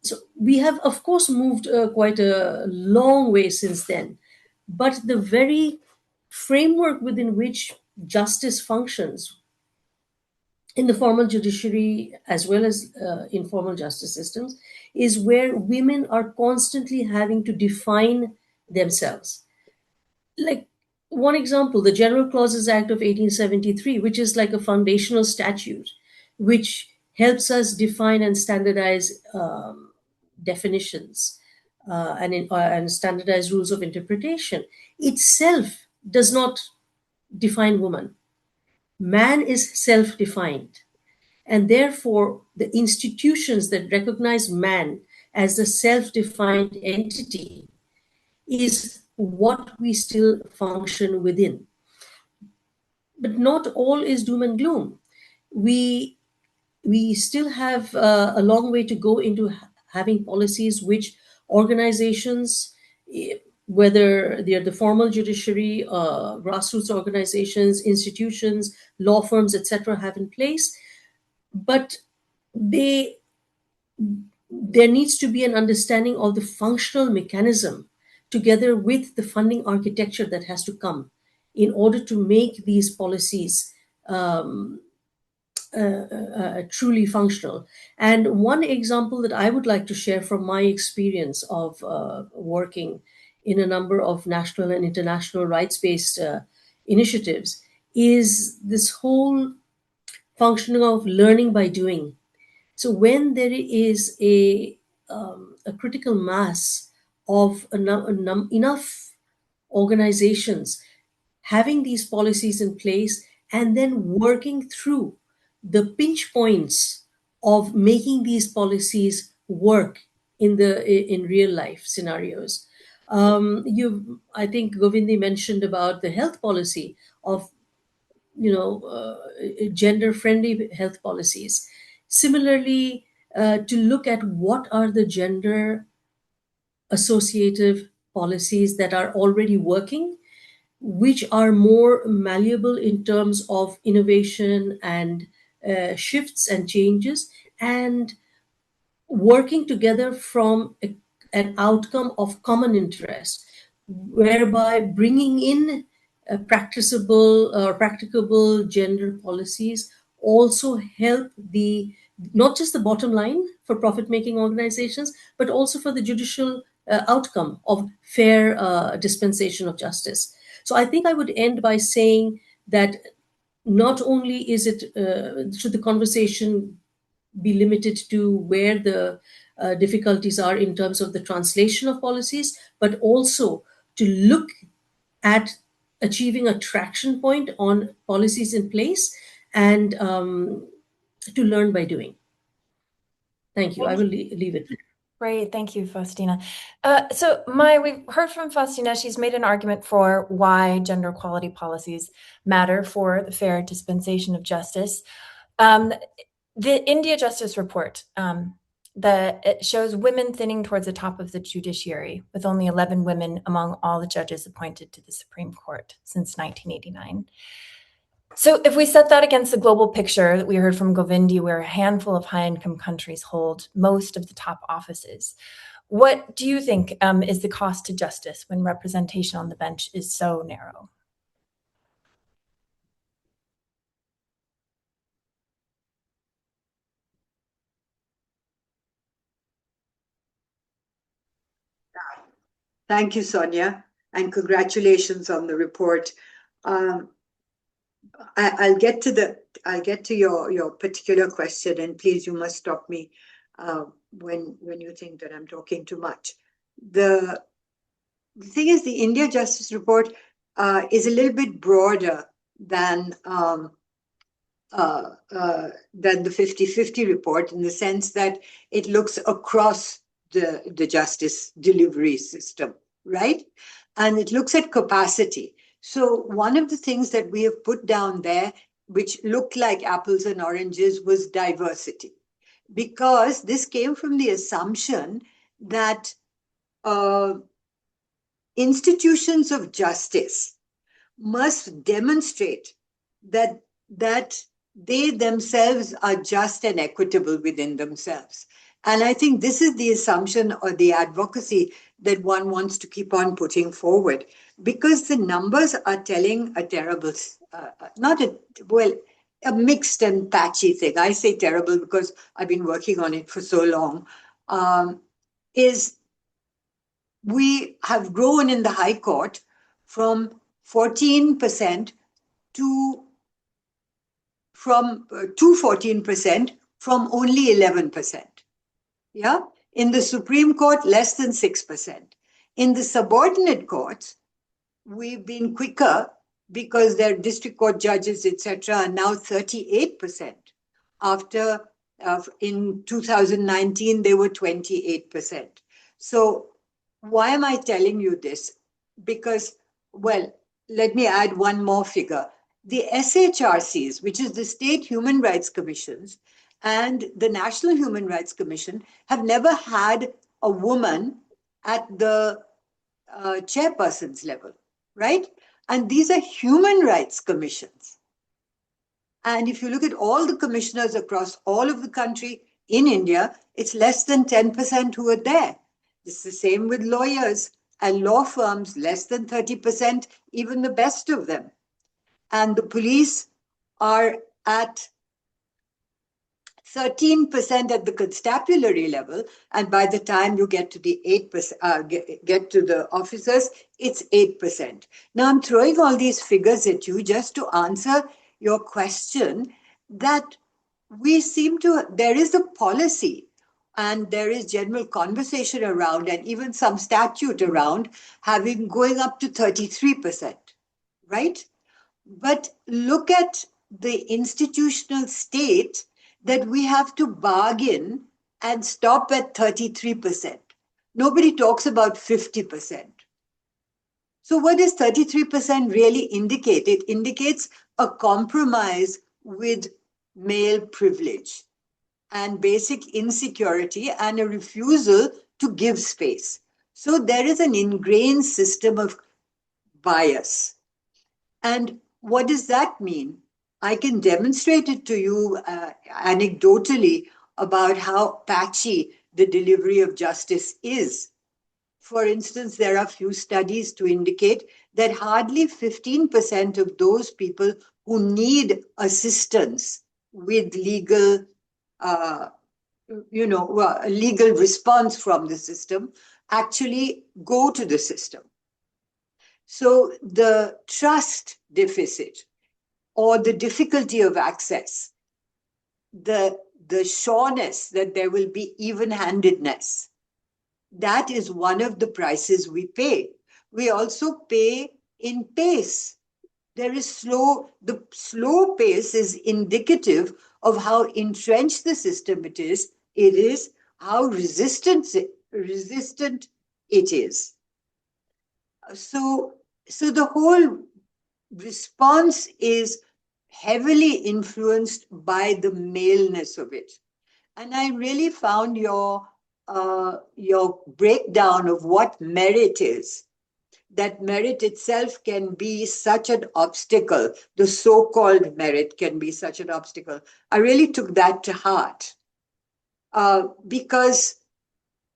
So we have, of course, moved quite a long way since then. But the very framework within which justice functions in the formal judiciary as well as informal justice systems is where women are constantly having to define themselves. Like one example, the General Clauses Act of 1873, which is like a foundational statute, which helps us define and standardize definitions and standardized rules of interpretation, itself does not define woman. Man is self-defined. And therefore, the institutions that recognize man as the self-defined entity is what we still function within. But not all is doom and gloom. We still have a long way to go into having policies which organizations, whether they're the formal judiciary, grassroots organizations, institutions, law firms, etc., have in place. But there needs to be an understanding of the functional mechanism together with the funding architecture that has to come in order to make these policies truly functional. And one example that I would like to share from my experience of working in a number of national and international rights-based initiatives is this whole functioning of learning by doing. So when there is a critical mass of enough organizations having these policies in place and then working through the pinch points of making these policies work in real life scenarios. I think Govindi mentioned about the health policy of gender-friendly health policies. Similarly, to look at what are the gender associative policies that are already working, which are more malleable in terms of innovation and shifts and changes, and working together from an outcome of common interest, whereby bringing in practicable gender policies also help not just the bottom line for profit-making organizations, but also for the judicial outcome of fair dispensation of justice. So I think I would end by saying that not only should the conversation be limited to where the difficulties are in terms of the translation of policies, but also to look at achieving a traction point on policies in place and to learn by doing. Thank you. I will leave it there. Great, thank you, Faustina. So we've heard from Faustina. She's made an argument for why gender equality policies matter for the fair dispensation of justice. The India Justice Report, it shows women thinning towards the top of the judiciary, with only 11 women among all the judges appointed to the Supreme Court since 1989. So if we set that against the global picture that we heard from Govindi, where a handful of high-income countries hold most of the top offices, what do you think is the cost to justice when representation on the bench is so narrow? Thank you, Sonja, and congratulations on the report. I'll get to your particular question, and please, you must stop me when you think that I'm talking too much. The thing is, the India Justice Report is a little bit broader than the 50-50 report, in the sense that it looks across the justice delivery system, right? And it looks at capacity. So one of the things that we have put down there, which looked like apples and oranges, was diversity. Because this came from the assumption that institutions of justice must demonstrate that they themselves are just and equitable within themselves. And I think this is the assumption or the advocacy that one wants to keep on putting forward, because the numbers are telling a terrible, a mixed and patchy thing. I say terrible because I've been working on it for so long, is we have grown in the High Court from 14% to 14% from only 11%. Yeah. In the Supreme Court, less than 6%. In the subordinate courts, we've been quicker because their district court judges, etc., are now 38%. After in 2019, they were 28%. So why am I telling you this? Because, well, let me add one more figure. The SHRCs, which is the State Human Rights Commissions, and the National Human Rights Commission have never had a woman at the chairperson's level, right? And these are human rights commissions. And if you look at all the commissioners across all of the country in India, it's less than 10% who are there. It's the same with lawyers and law firms, less than 30%, even the best of them. And the police are at 13% at the constabulary level, and by the time you get to the 8%, get to the officers, it's 8%. Now I'm throwing all these figures at you just to answer your question that there is a policy and there is general conversation around, and even some statute around going up to 33%, right? But look at the institutional state that we have to bargain and stop at 33%. Nobody talks about 50%. So what does 33% really indicate? It indicates a compromise with male privilege and basic insecurity and a refusal to give space. So there is an ingrained system of bias. And what does that mean? I can demonstrate it to you anecdotally about how patchy the delivery of justice is. For instance, there are few studies to indicate that hardly 15% of those people who need assistance with legal, legal response from the system actually go to the system. So the trust deficit or the difficulty of access, the sureness that there will be even-handedness, that is one of the prices we pay. We also pay in pace. The slow pace is indicative of how entrenched the system it is, how resistant it is. So the whole response is heavily influenced by the maleness of it. And I really found your breakdown of what merit is, that merit itself can be such an obstacle. The so-called merit can be such an obstacle. I really took that to heart because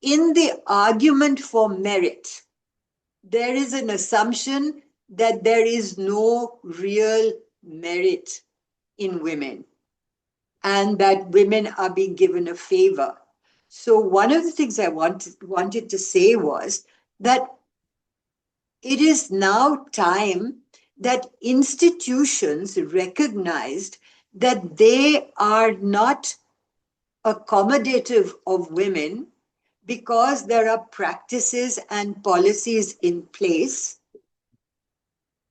in the argument for merit, there is an assumption that there is no real merit in women and that women are being given a favor. So one of the things I wanted to say was that it is now time that institutions recognized that they are not accommodative of women because there are practices and policies in place,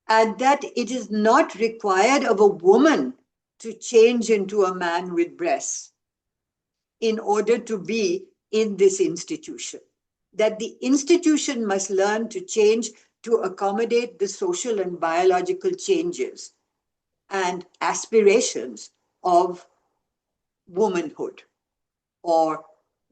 and that it is not required of a woman to change into a man with breasts in order to be in this institution. That the institution must learn to change to accommodate the social and biological changes and aspirations of womanhood or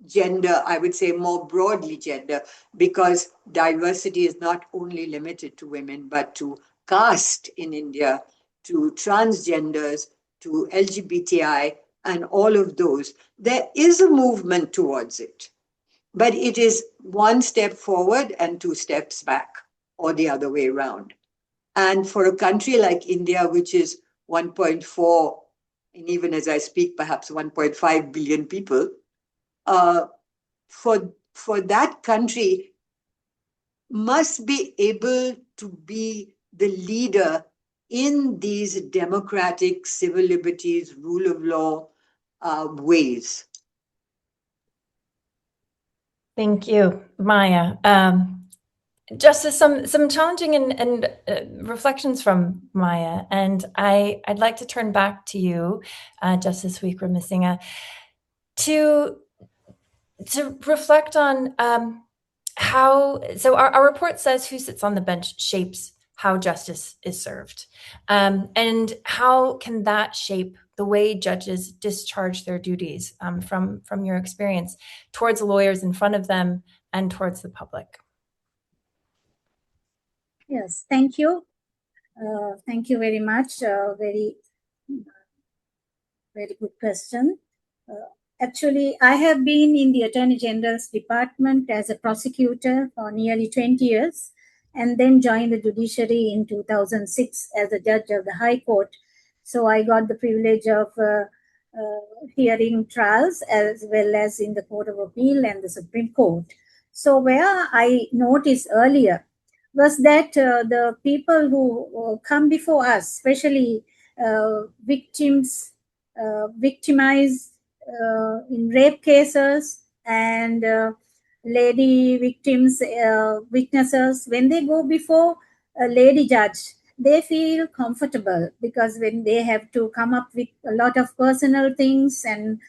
gender, I would say more broadly gender, because diversity is not only limited to women, but to caste in India, to transgenders, to LGBTI, and all of those. There is a movement towards it, but it is one step forward and two steps back, or the other way around. And for a country like India, which is 1.4, and even as I speak, perhaps 1.5 billion people, for that country must be able to be the leader in these democratic, civil liberties, rule of law ways. Thank you, Maja. Just some challenging and reflections from Maja, and I'd like to turn back to you, Justice Wickremasinghe, to reflect on how. So our report says who sits on the bench shapes how justice is served, and how can that shape the way judges discharge their duties from your experience towards lawyers in front of them and towards the public? Yes, thank you. Thank you very much. Very good question. Actually, I have been in the Attorney General's department as a prosecutor for nearly 20 years and then joined the judiciary in 2006 as a judge of the High Court. So I got the privilege of hearing trials as well as in the Court of Appeal and the Supreme Court. So where I noticed earlier was that the people who come before us, especially victims, victimized in rape cases and lady victims, witnesses, when they go before a lady judge, they feel comfortable, because when they have to come up with a lot of personal things and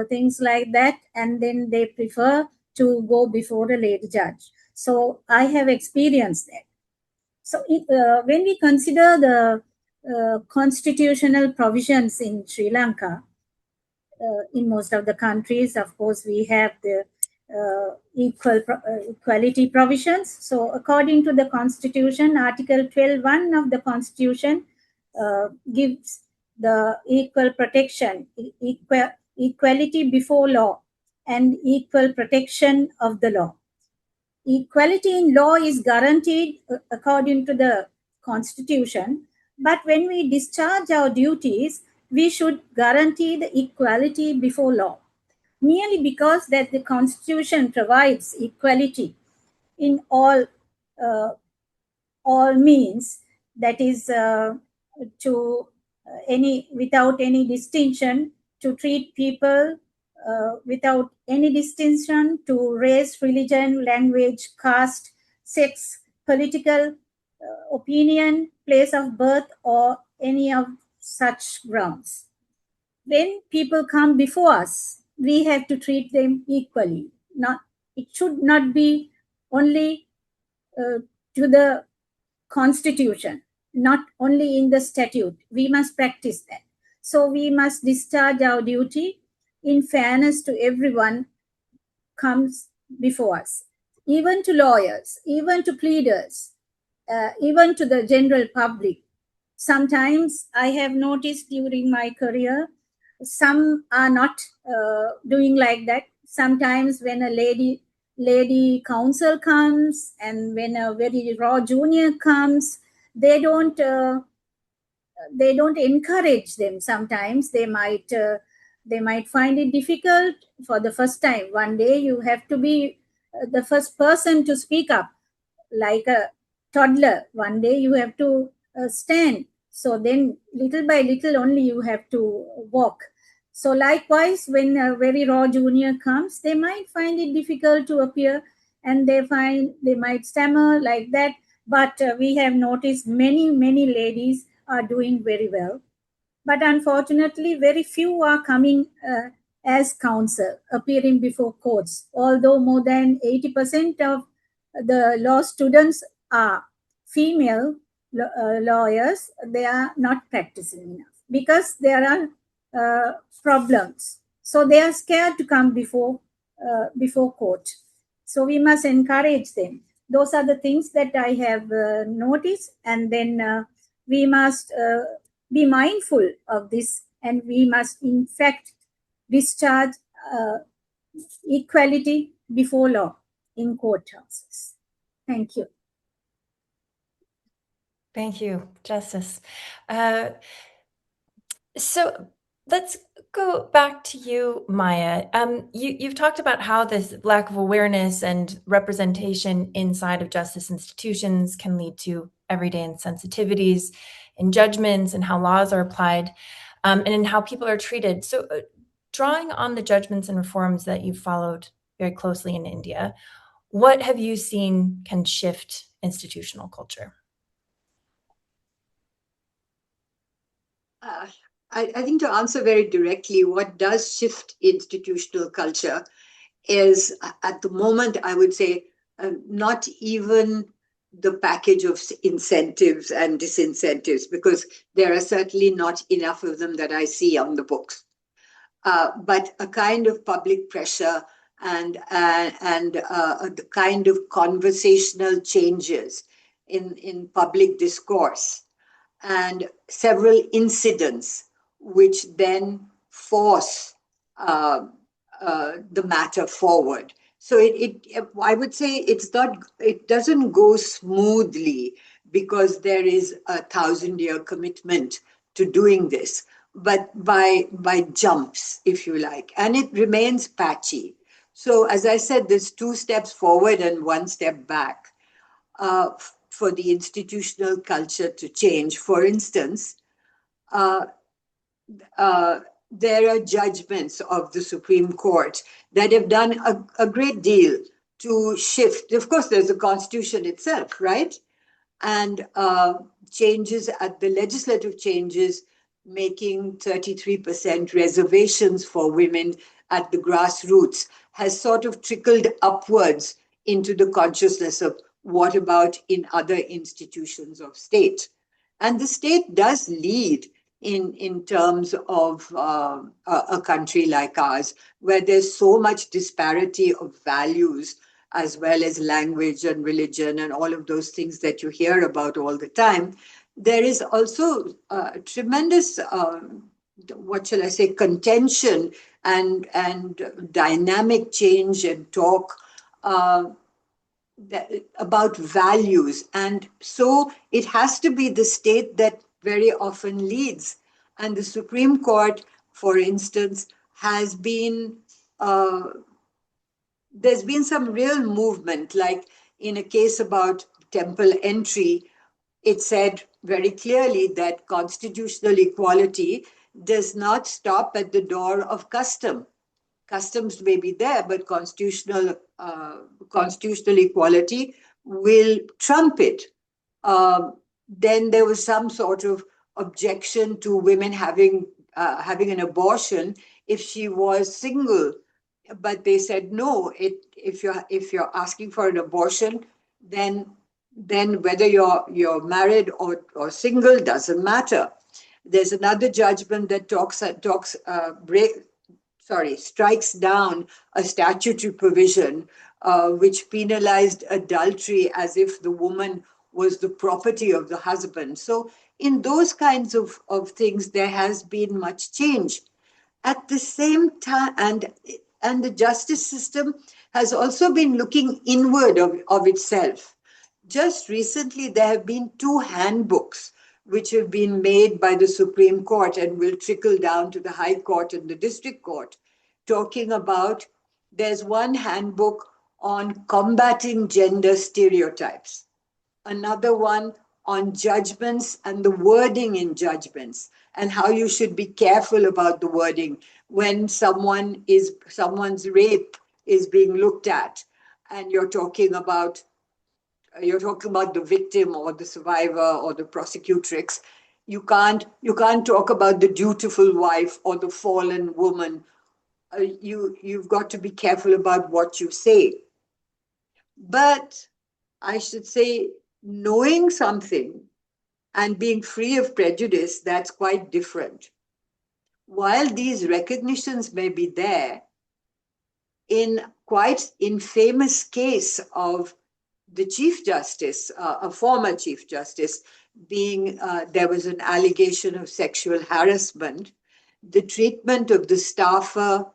things like that, and then they prefer to go before a lady judge. So I have experienced that. So when we consider the constitutional provisions in Sri Lanka, in most of the countries, of course, we have the equality provisions. So according to the Constitution, Article 12(1) of the Constitution gives the equal protection, equality before law, and equal protection of the law. Equality in law is guaranteed according to the Constitution, but when we discharge our duties, we should guarantee the equality before law, merely because that the Constitution provides equality in all means, that is to without any distinction, to treat people without any distinction to race, religion, language, caste, sex, political opinion, place of birth, or any of such grounds. When people come before us, we have to treat them equally. It should not be only to the Constitution, not only in the statute. We must practice that. So we must discharge our duty in fairness to everyone comes before us, even to lawyers, even to pleaders, even to the general public. Sometimes I have noticed during my career, some are not doing like that. Sometimes when a lady counsel comes, and when a very raw junior comes, they don't encourage them. Sometimes they might find it difficult for the first time. One day you have to be the first person to speak up, like a toddler. One day you have to stand. So then little by little only you have to walk. So likewise, when a very raw junior comes, they might find it difficult to appear, and they might stammer like that. But we have noticed many ladies are doing very well. But unfortunately, very few are coming as counsel, appearing before courts. Although more than 80% of the law students are female lawyers, they are not practicing enough because there are problems. So they are scared to come before court. So we must encourage them. Those are the things that I have noticed. And then we must be mindful of this, and we must in fact discharge equality before law in courthouses. Thank you. Thank you, Justice. So let's go back to you, Maja. You've talked about how this lack of awareness and representation inside of justice institutions can lead to everyday insensitivities in judgments and how laws are applied, and in how people are treated. So drawing on the judgments and reforms that you've followed very closely in India, what have you seen can shift institutional culture? I think to answer very directly, what does shift institutional culture is, at the moment, I would say, not even the package of incentives and disincentives, because there are certainly not enough of them that I see on the books. But a kind of public pressure and the kind of conversational changes in public discourse, and several incidents which then force the matter forward. So I would say it doesn't go smoothly because there is a 1,000-year commitment to doing this, but by jumps, if you like, and it remains patchy. So as I said, there's 2 steps forward and 1 step back for the institutional culture to change. For instance, there are judgments of the Supreme Court that have done a great deal to shift. Of course, there's the Constitution itself, right? And changes at the legislative changes, making 33% reservations for women at the grassroots, has sort of trickled upwards into the consciousness of what about in other institutions of state. And the state does lead in terms of a country like ours, where there's so much disparity of values, as well as language and religion and all of those things that you hear about all the time. There is also tremendous, what shall I say, contention and dynamic change and talk about values. And so it has to be the state that very often leads. And the Supreme Court, for instance, has been, there's been some real movement, like in a case about temple entry, it said very clearly that constitutional equality does not stop at the door of custom. Customs may be there, but constitutional equality will trump it. Then there was some sort of objection to women having an abortion if she was single, but they said no. If you're asking for an abortion, then whether you're married or single doesn't matter. There's another judgment that strikes down a statutory provision which penalized adultery as if the woman was the property of the husband. So in those kinds of things, there has been much change. At the same time, and the justice system has also been looking inward of itself. Just recently, there have been 2 handbooks which have been made by the Supreme Court and will trickle down to the High Court and the District Court, talking about, there's one handbook on combating gender stereotypes, another one on judgments and the wording in judgments, and how you should be careful about the wording when someone's rape is being looked at, and you're talking about the victim or the survivor or the prosecutrix. You can't talk about the dutiful wife or the fallen woman. You've got to be careful about what you say. But I should say, knowing something and being free of prejudice, that's quite different. While these recognitions may be there, in quite infamous case of the Chief Justice, a former Chief Justice, there was an allegation of sexual harassment, the treatment of the staffer,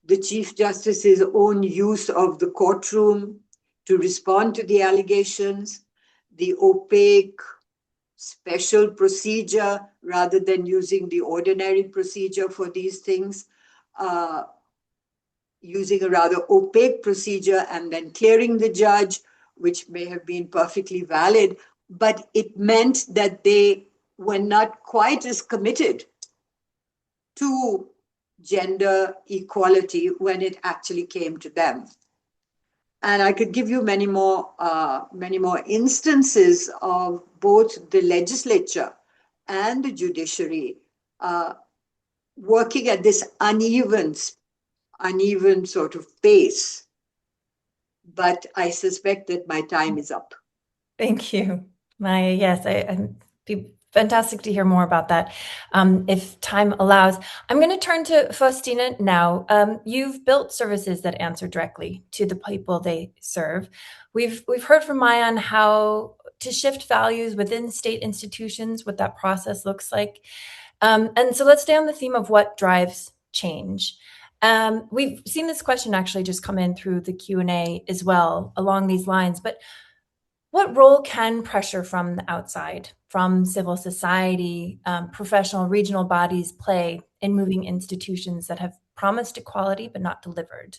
the Chief Justice's own use of the courtroom to respond to the allegations, the opaque special procedure rather than using the ordinary procedure for these things, using a rather opaque procedure and then clearing the judge, which may have been perfectly valid, but it meant that they were not quite as committed to gender equality when it actually came to them. And I could give you many more instances of both the legislature and the judiciary working at this uneven sort of pace. But I suspect that my time is up. Thank you, Maya. Yes, it'd be fantastic to hear more about that if time allows. I'm going to turn to Faustina now. You've built services that answer directly to the people they serve. We've heard from Maya on how to shift values within state institutions, what that process looks like. And so let's stay on the theme of what drives change. We've seen this question actually just come in through the Q&A as well along these lines, but what role can pressure from the outside, from civil society, professional regional bodies play in moving institutions that have promised equality but not delivered?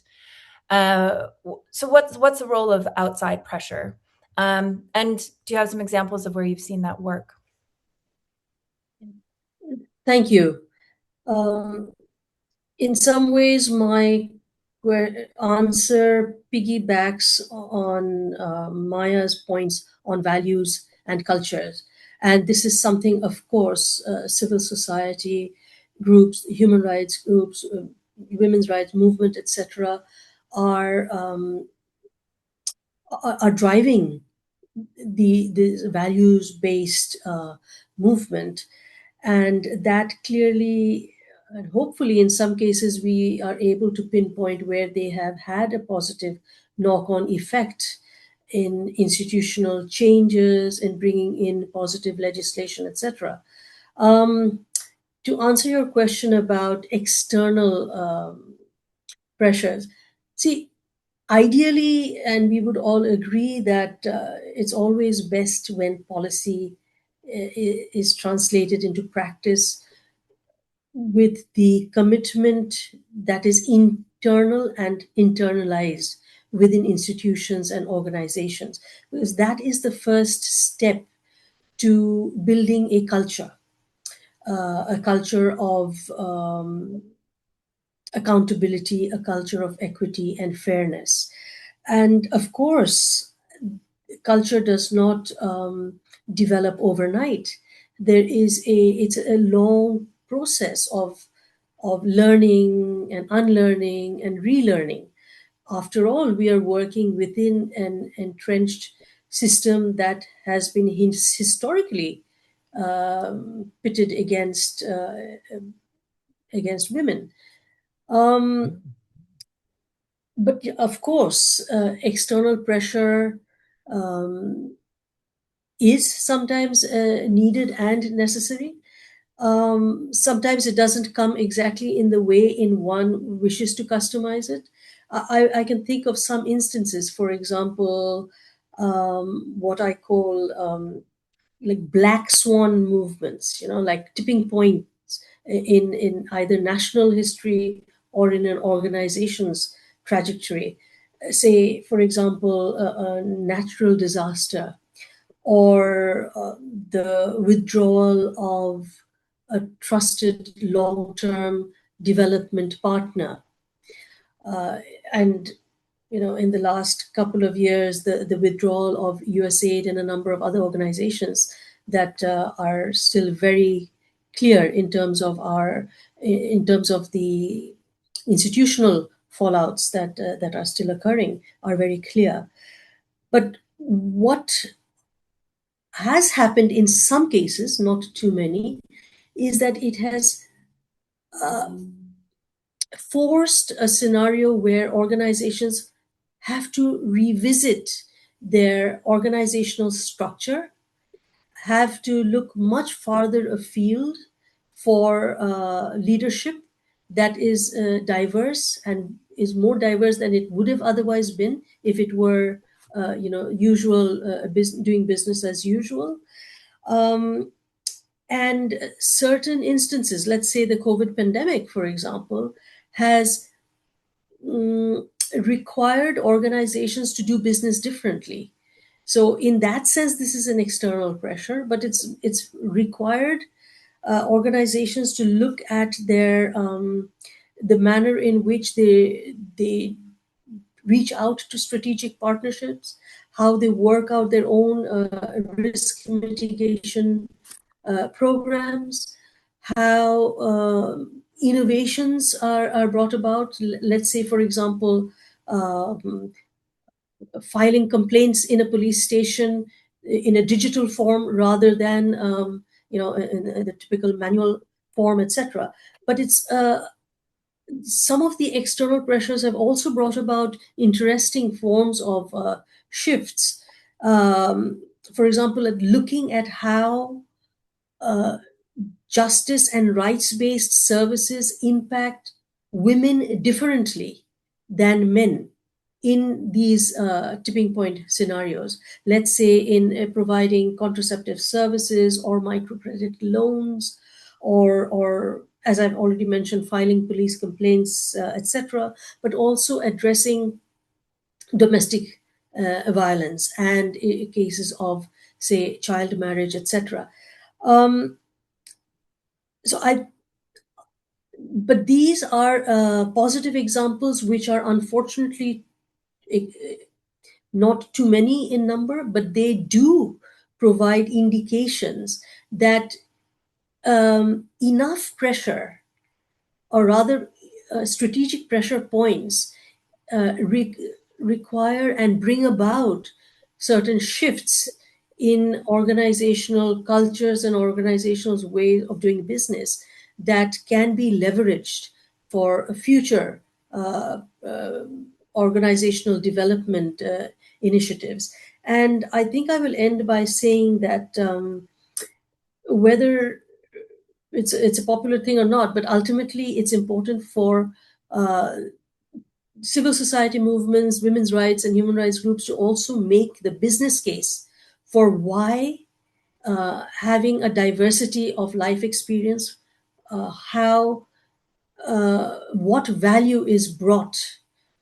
So what's the role of outside pressure? And do you have some examples of where you've seen that work? Thank you. In some ways, my answer piggybacks on Maya's points on values and cultures. And this is something, of course, civil society groups, human rights groups, women's rights movement, etc., are driving the values-based movement. And that clearly, and hopefully in some cases, we are able to pinpoint where they have had a positive knock-on effect in institutional changes, in bringing in positive legislation, etc. To answer your question about external pressures, see, ideally, and we would all agree that it's always best when policy is translated into practice with the commitment that is internal and internalized within institutions and organizations, because that is the first step to building a culture of accountability, a culture of equity and fairness. And of course, culture does not develop overnight. It's a long process of learning and unlearning and relearning. After all, we are working within an entrenched system that has been historically pitted against women. But of course, external pressure is sometimes needed and necessary. Sometimes it doesn't come exactly in the way in one wishes to customize it. I can think of some instances, for example, what I call like black swan movements, like tipping points in either national history or in an organization's trajectory. Say, for example, a natural disaster, or the withdrawal of a trusted long-term development partner. And in the last couple of years, the withdrawal of USAID and a number of other organizations that are still very clear in terms of the institutional fallouts that are still occurring are very clear. But what has happened in some cases, not too many, is that it has forced a scenario where organizations have to revisit their organizational structure, have to look much farther afield for leadership that is diverse and is more diverse than it would have otherwise been if it were, usual doing business as usual. And certain instances, let's say the COVID pandemic, for example, has required organizations to do business differently. So in that sense, this is an external pressure, but it's required organizations to look at their the manner in which they reach out to strategic partnerships, how they work out their own risk mitigation programs, how innovations are brought about. Let's say, for example, filing complaints in a police station in a digital form rather than in the typical manual form, etc. But it's some of the external pressures have also brought about interesting forms of shifts. For example, at looking at how justice and rights-based services impact women differently than men in these tipping point scenarios. Let's say in providing contraceptive services or microcredit loans, or as I've already mentioned, filing police complaints, etc., but also addressing domestic violence and cases of, say, child marriage, etc. But these are positive examples, which are unfortunately not too many in number, but they do provide indications that enough pressure, or rather strategic pressure points, require and bring about certain shifts in organizational cultures and organizational ways of doing business that can be leveraged for future organizational development initiatives. And I think I will end by saying that whether it's a popular thing or not, but ultimately it's important for civil society movements, women's rights and human rights groups to also make the business case for why having a diversity of life experience, what value is brought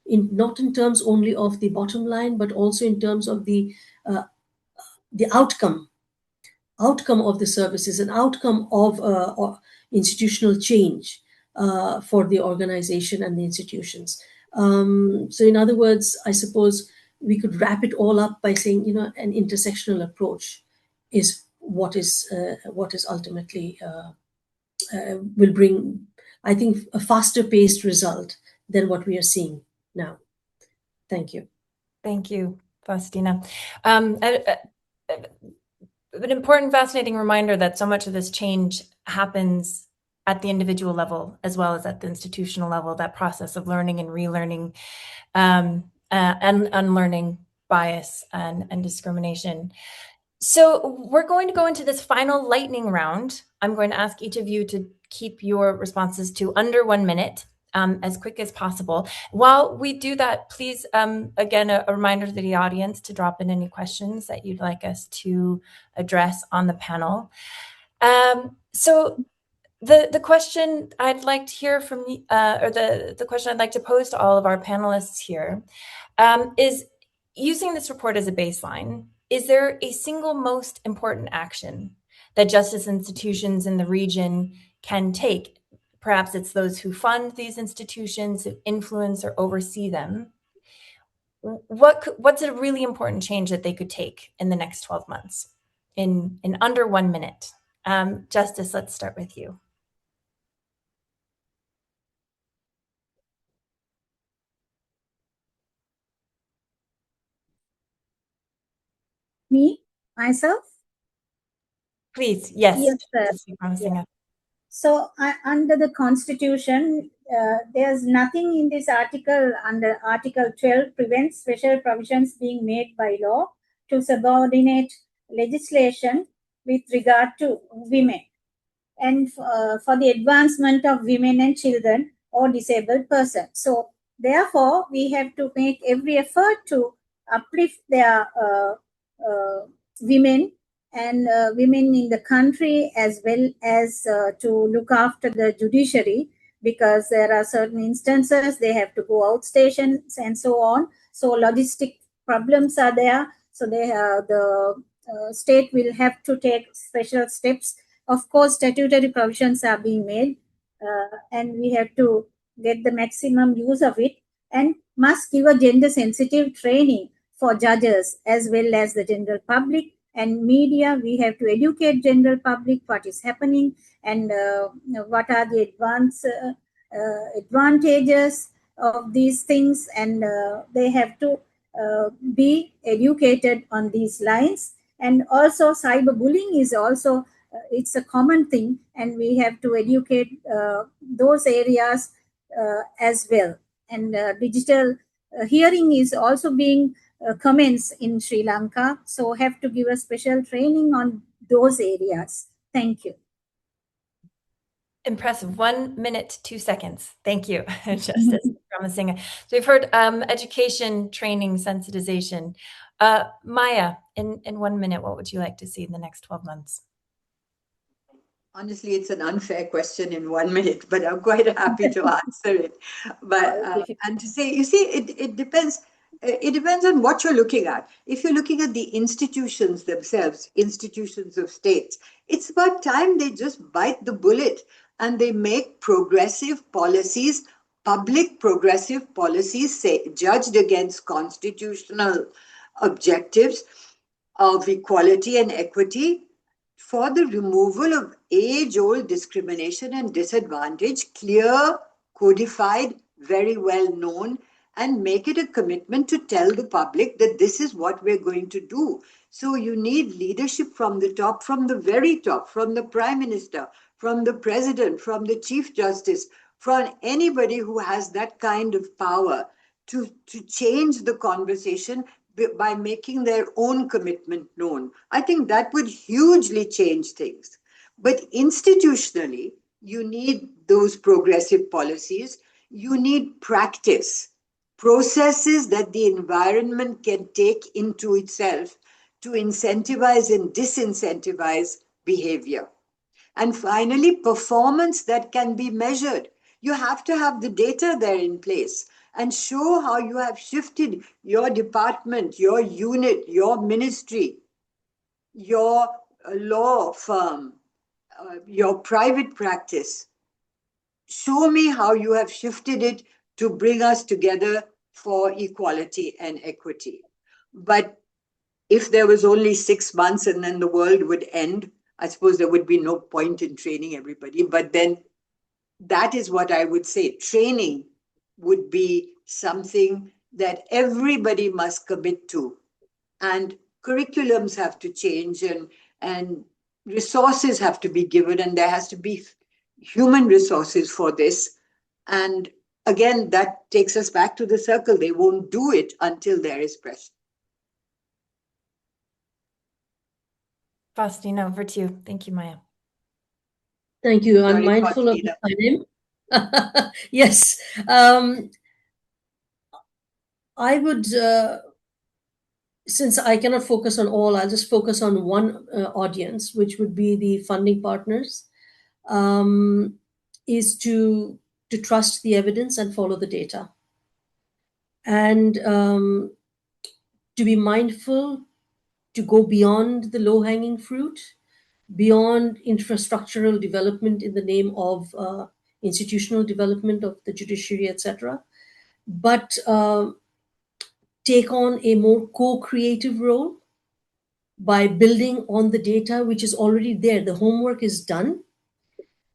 in, not in terms only of the bottom line, but also in terms of the outcome of the services, an outcome of institutional change for the organization and the institutions. So in other words, I suppose we could wrap it all up by saying, an intersectional approach is what is ultimately will bring, I think, a faster paced result than what we are seeing now. Thank you. Thank you, Faustina. An important, fascinating reminder that so much of this change happens at the individual level as well as at the institutional level, that process of learning and relearning and unlearning bias and discrimination. So we're going to go into this final lightning round. I'm going to ask each of you to keep your responses to under 1 minute, as quick as possible. While we do that, please, again, a reminder to the audience to drop in any questions that you'd like us to address on the panel. So the question I'd like to hear from, or the question I'd like to pose to all of our panelists here is, using this report as a baseline, is there a single most important action that justice institutions in the region can take? Perhaps it's those who fund these institutions, who influence or oversee them. What's a really important change that they could take in the next 12 months in under 1 minute? Justice, let's start with you. Me, myself? Please, yes. Yes, sir. So under the Constitution, there's nothing in this article under Article 12 prevents special provisions being made by law to subordinate legislation with regard to women and for the advancement of women and children or disabled persons. So therefore, we have to make every effort to uplift their women and women in the country, as well as to look after the judiciary, because there are certain instances they have to go outstations and so on. So logistic problems are there. So the state will have to take special steps. Of course, statutory provisions are being made, and we have to get the maximum use of it, and must give a gender-sensitive training for judges as well as the general public and media. We have to educate general public what is happening and what are the advantages of these things, and they have to be educated on these lines. And also cyberbullying is also it's a common thing, and we have to educate those areas as well. And digital hearing is also being commenced in Sri Lanka, so have to give a special training on those areas. Thank you. Impressive. 1 minute, 2 seconds. Thank you, Justice Wickremasinghe. So we've heard education, training, sensitization. Maja, in 1 minute, what would you like to see in the next 12 months? Honestly, it's an unfair question in 1 minute, but I'm quite happy to answer it. But and to say, you see, it depends. It depends on what you're looking at. If you're looking at the institutions themselves, institutions of states, it's about time they just bite the bullet and they make progressive policies, public progressive policies, say, judged against constitutional objectives, of equality and equity for the removal of age-old discrimination and disadvantage, clear, codified, very well known, and make it a commitment to tell the public that this is what we're going to do. So you need leadership from the top, from the very top, from the Prime Minister, from the President, from the Chief Justice, from anybody who has that kind of power to change the conversation by making their own commitment known. I think that would hugely change things. But institutionally, you need those progressive policies. You need practice, processes that the environment can take into itself to incentivize and disincentivize behavior. And finally, performance that can be measured. You have to have the data there in place and show how you have shifted your department, your unit, your ministry, your law firm, your private practice. Show me how you have shifted it to bring us together for equality and equity. But if there was only 6 months and then the world would end, I suppose there would be no point in training everybody. But then that is what I would say. Training would be something that everybody must commit to. And curriculums have to change, and resources have to be given, and there has to be human resources for this. And again, that takes us back to the circle. They won't do it until there is pressure. Faustina, over to you. Thank you, Maja. Thank you. I'm Sorry, mindful of Faustina. the time. Yes. I would, since I cannot focus on all, I'll just focus on one audience, which would be the funding partners, is to trust the evidence and follow the data. And to be mindful, to go beyond the low-hanging fruit, beyond infrastructural development in the name of institutional development of the judiciary, etc., but take on a more co-creative role by building on the data which is already there. The homework is done.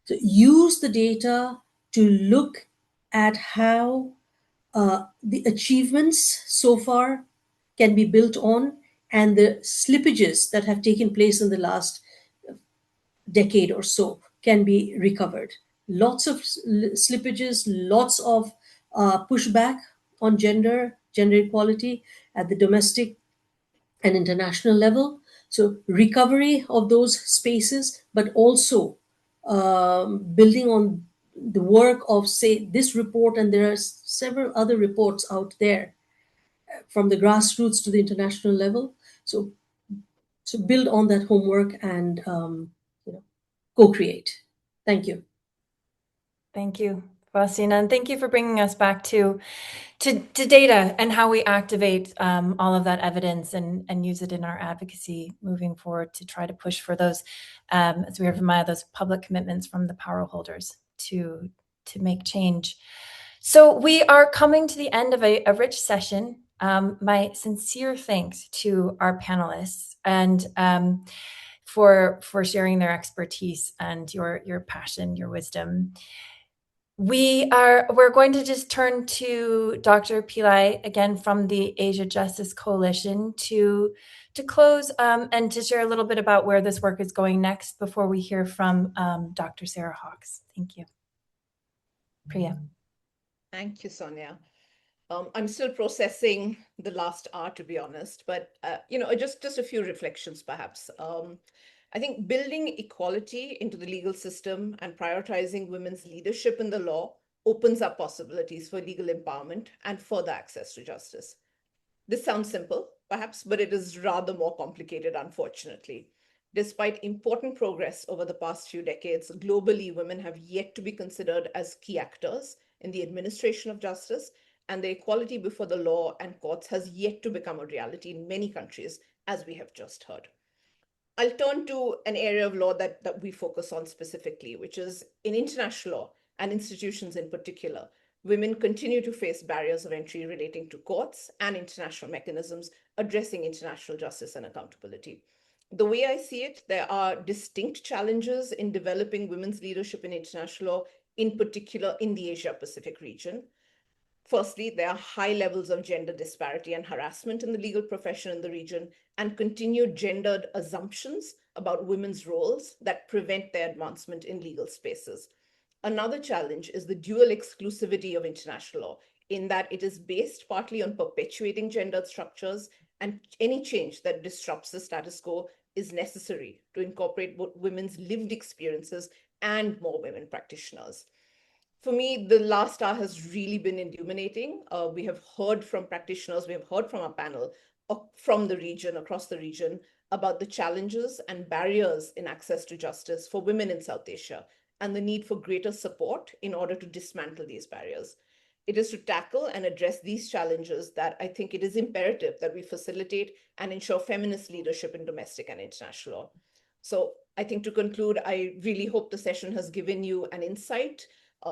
So use the data to look at how the achievements so far can be built on, and the slippages that have taken place in the last decade or so can be recovered. Lots of slippages, lots of pushback on gender equality at the domestic and international level. So recovery of those spaces, but also building on the work of, say, this report, and there are several other reports out there from the grassroots to the international level. So build on that homework and co-create. Thank you. Thank you, Faustina, and thank you for bringing us back to data and how we activate all of that evidence and use it in our advocacy moving forward to try to push for those, as we heard from Maja, those public commitments from the power holders to make change. So we are coming to the end of a rich session. My sincere thanks to our panelists and for sharing their expertise and your passion, your wisdom. We're going to just turn to Dr. Pillai again from the Asia Justice Coalition to close and to share a little bit about where this work is going next before we hear from Dr. Sarah Hawkes. Thank you. Priya. Thank you, Sonja. I'm still processing the last hour, to be honest, but just a few reflections, perhaps. I think building equality into the legal system and prioritizing women's leadership in the law opens up possibilities for legal empowerment and further access to justice. This sounds simple, perhaps, but it is rather more complicated, unfortunately. Despite important progress over the past few decades, globally, women have yet to be considered as key actors in the administration of justice, and the equality before the law and courts has yet to become a reality in many countries, as we have just heard. I'll turn to an area of law that we focus on specifically, which is in international law and institutions in particular. Women continue to face barriers of entry relating to courts and international mechanisms addressing international justice and accountability. The way I see it, there are distinct challenges in developing women's leadership in international law, in particular in the Asia-Pacific region. Firstly, there are high levels of gender disparity and harassment in the legal profession in the region, and continued gendered assumptions about women's roles that prevent their advancement in legal spaces. Another challenge is the dual exclusivity of international law, in that it is based partly on perpetuating gendered structures, and any change that disrupts the status quo is necessary to incorporate both women's lived experiences and more women practitioners. For me, the last hour has really been illuminating. We have heard from practitioners, we have heard from our panel from the region, across the region, about the challenges and barriers in access to justice for women in South Asia, and the need for greater support in order to dismantle these barriers. It is to tackle and address these challenges that I think it is imperative that we facilitate and ensure feminist leadership in domestic and international law. So I think to conclude, I really hope the session has given you an insight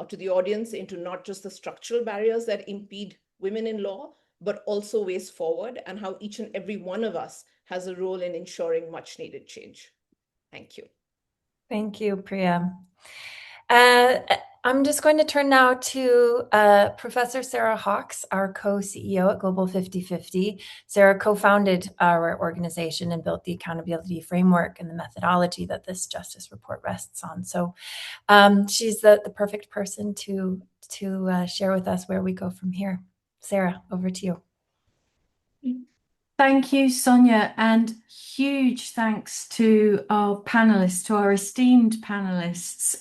to the audience into not just the structural barriers that impede women in law, but also ways forward, and how each and every one of us has a role in ensuring much needed change. Thank you. Thank you, Priya. I'm just going to turn now to Professor Sarah Hawkes, our co-CEO at Global 50/50. Sarah co-founded our organization and built the accountability framework and the methodology that this justice report rests on. So she's the perfect person to share with us where we go from here. Sarah, over to you. Thank you, Sonja, and huge thanks to our panelists, to our esteemed panelists.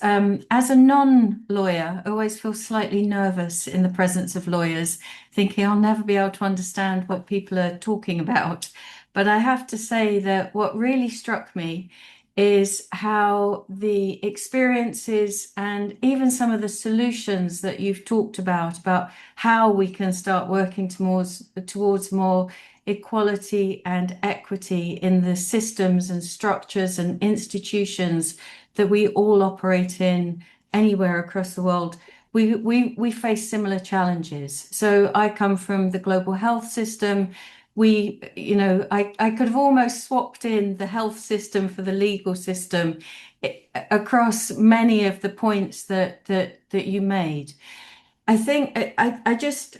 As a non-lawyer, I always feel slightly nervous in the presence of lawyers, thinking I'll never be able to understand what people are talking about. But I have to say that what really struck me is how the experiences and even some of the solutions that you've talked about how we can start working towards more equality and equity in the systems and structures and institutions that we all operate in anywhere across the world. We face similar challenges. So I come from the global health system. I could have almost swapped in the health system for the legal system across many of the points that you made. I think I just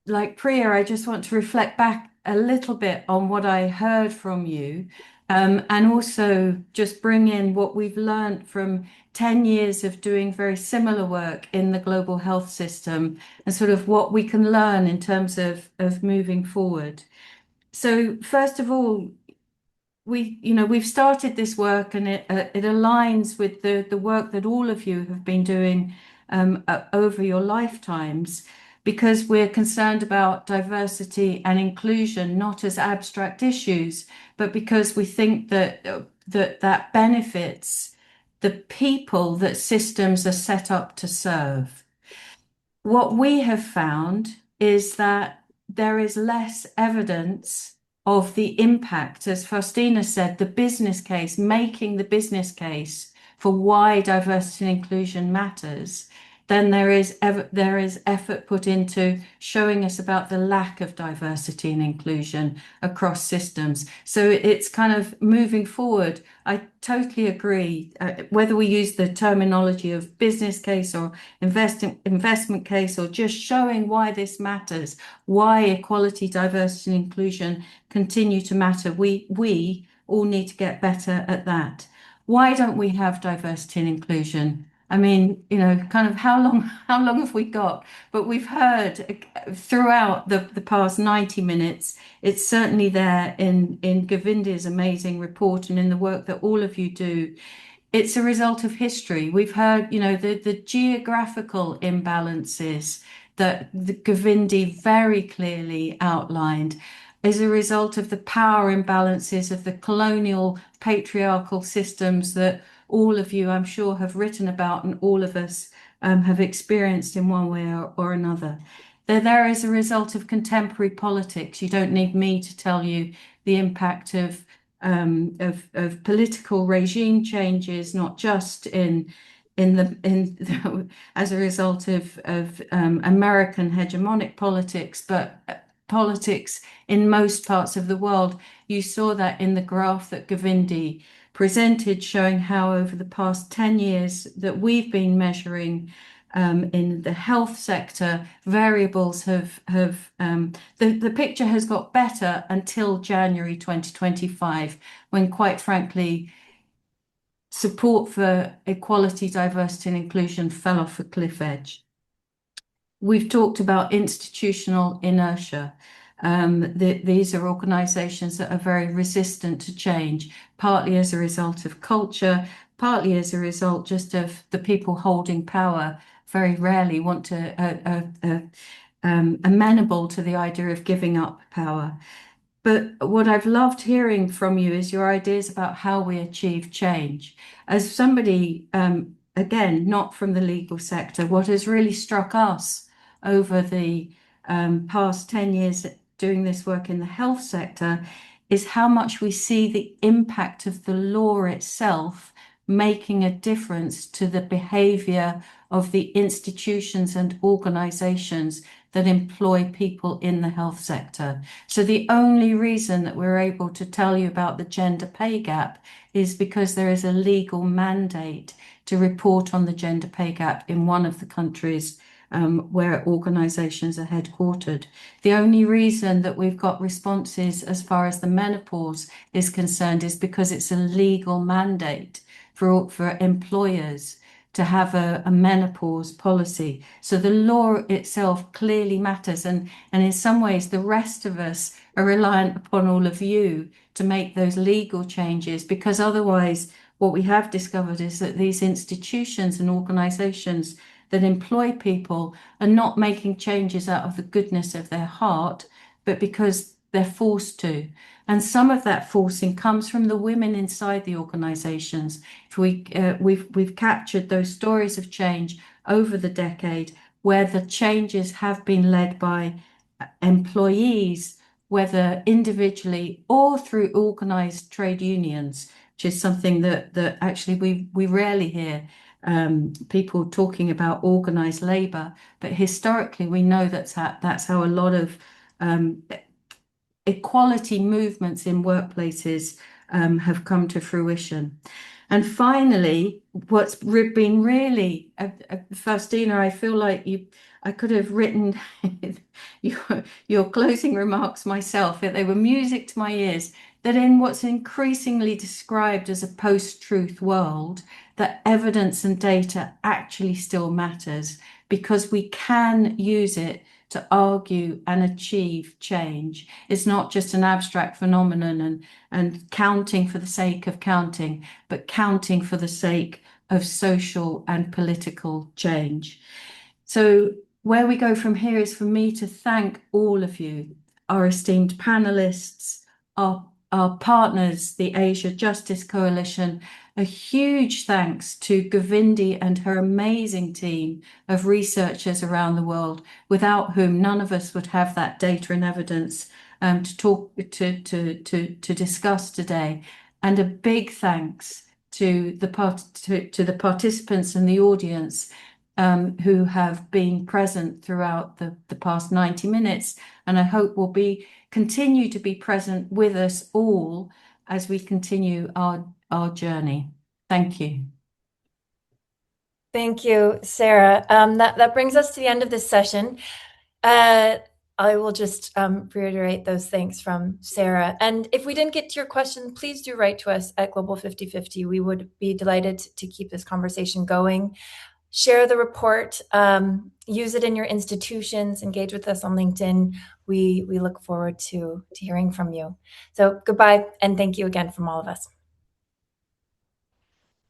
like Priya, I just want to reflect back a little bit on what I heard from you, and also just bring in what we've learned from 10 years of doing very similar work in the global health system, and sort of what we can learn in terms of moving forward. So first of all, we've started this work, and it aligns with the work that all of you have been doing over your lifetimes, because we're concerned about diversity and inclusion, not as abstract issues, but because we think that benefits the people that systems are set up to serve. What we have found is that there is less evidence of the impact, as Faustina said, the business case, making the business case for why diversity and inclusion matters, then there is effort put into showing us about the lack of diversity and inclusion across systems. So it's kind of moving forward. I totally agree. Whether we use the terminology of business case or investment case, or just showing why this matters, why equality, diversity, and inclusion continue to matter, we all need to get better at that. Why don't we have diversity and inclusion? I mean, kind of how long have we got? But we've heard throughout the past 90 minutes, it's certainly there in Govindi's amazing report and in the work that all of you do. It's a result of history. We've heard, the geographical imbalances that Govindi very clearly outlined as a result of the power imbalances of the colonial patriarchal systems that all of you, I'm sure, have written about, and all of us have experienced in one way or another. They're there as a result of contemporary politics. You don't need me to tell you the impact of political regime changes, not just as a result of American hegemonic politics, but politics in most parts of the world. You saw that in the graph that Govindi presented, showing how over the past 10 years that we've been measuring in the health sector, variables the picture has got better until January 2025, when quite frankly, support for equality, diversity and inclusion fell off a cliff edge. We've talked about institutional inertia. These are organisations that are very resistant to change, partly as a result of culture, partly as a result just of the people holding power very rarely want to amenable to the idea of giving up power. But what I've loved hearing from you is your ideas about how we achieve change. As somebody, again, not from the legal sector, what has really struck us over the past 10 years doing this work in the health sector is how much we see the impact of the law itself making a difference to the behavior of the institutions and organizations that employ people in the health sector. So the only reason that we're able to tell you about the gender pay gap is because there is a legal mandate to report on the gender pay gap in one of the countries where organizations are headquartered. The only reason that we've got responses as far as the menopause is concerned is because it's a legal mandate for employers to have a menopause policy. So the law itself clearly matters. And in some ways, the rest of us are reliant upon all of you to make those legal changes, because otherwise what we have discovered is that these institutions and organizations that employ people are not making changes out of the goodness of their heart, but because they're forced to. And some of that forcing comes from the women inside the organizations. We've captured those stories of change over the decade where the changes have been led by employees, whether individually or through organized trade unions, which is something that actually we rarely hear people talking about organized labor, but historically we know that's how a lot of equality movements in workplaces have come to fruition. And finally, what's been really, Faustina, I feel like I could have written your closing remarks myself. They were music to my ears, that in what's increasingly described as a post-truth world, that evidence and data actually still matters, because we can use it to argue and achieve change. It's not just an abstract phenomenon and counting for the sake of counting, but counting for the sake of social and political change. So where we go from here is for me to thank all of you, our esteemed panelists, our partners, the Asia Justice Coalition. A huge thanks to Govindi and her amazing team of researchers around the world, without whom none of us would have that data and evidence to discuss today. And a big thanks to the participants and the audience who have been present throughout the past 90 minutes, and I hope will continue to be present with us all as we continue our journey. Thank you. Thank you, Sarah. That brings us to the end of this session. I will just reiterate those thanks from Sarah. And if we didn't get to your question, please do write to us at Global 5050. We would be delighted to keep this conversation going. Share the report, use it in your institutions, engage with us on LinkedIn. We look forward to hearing from you. So goodbye, and thank you again from all of us.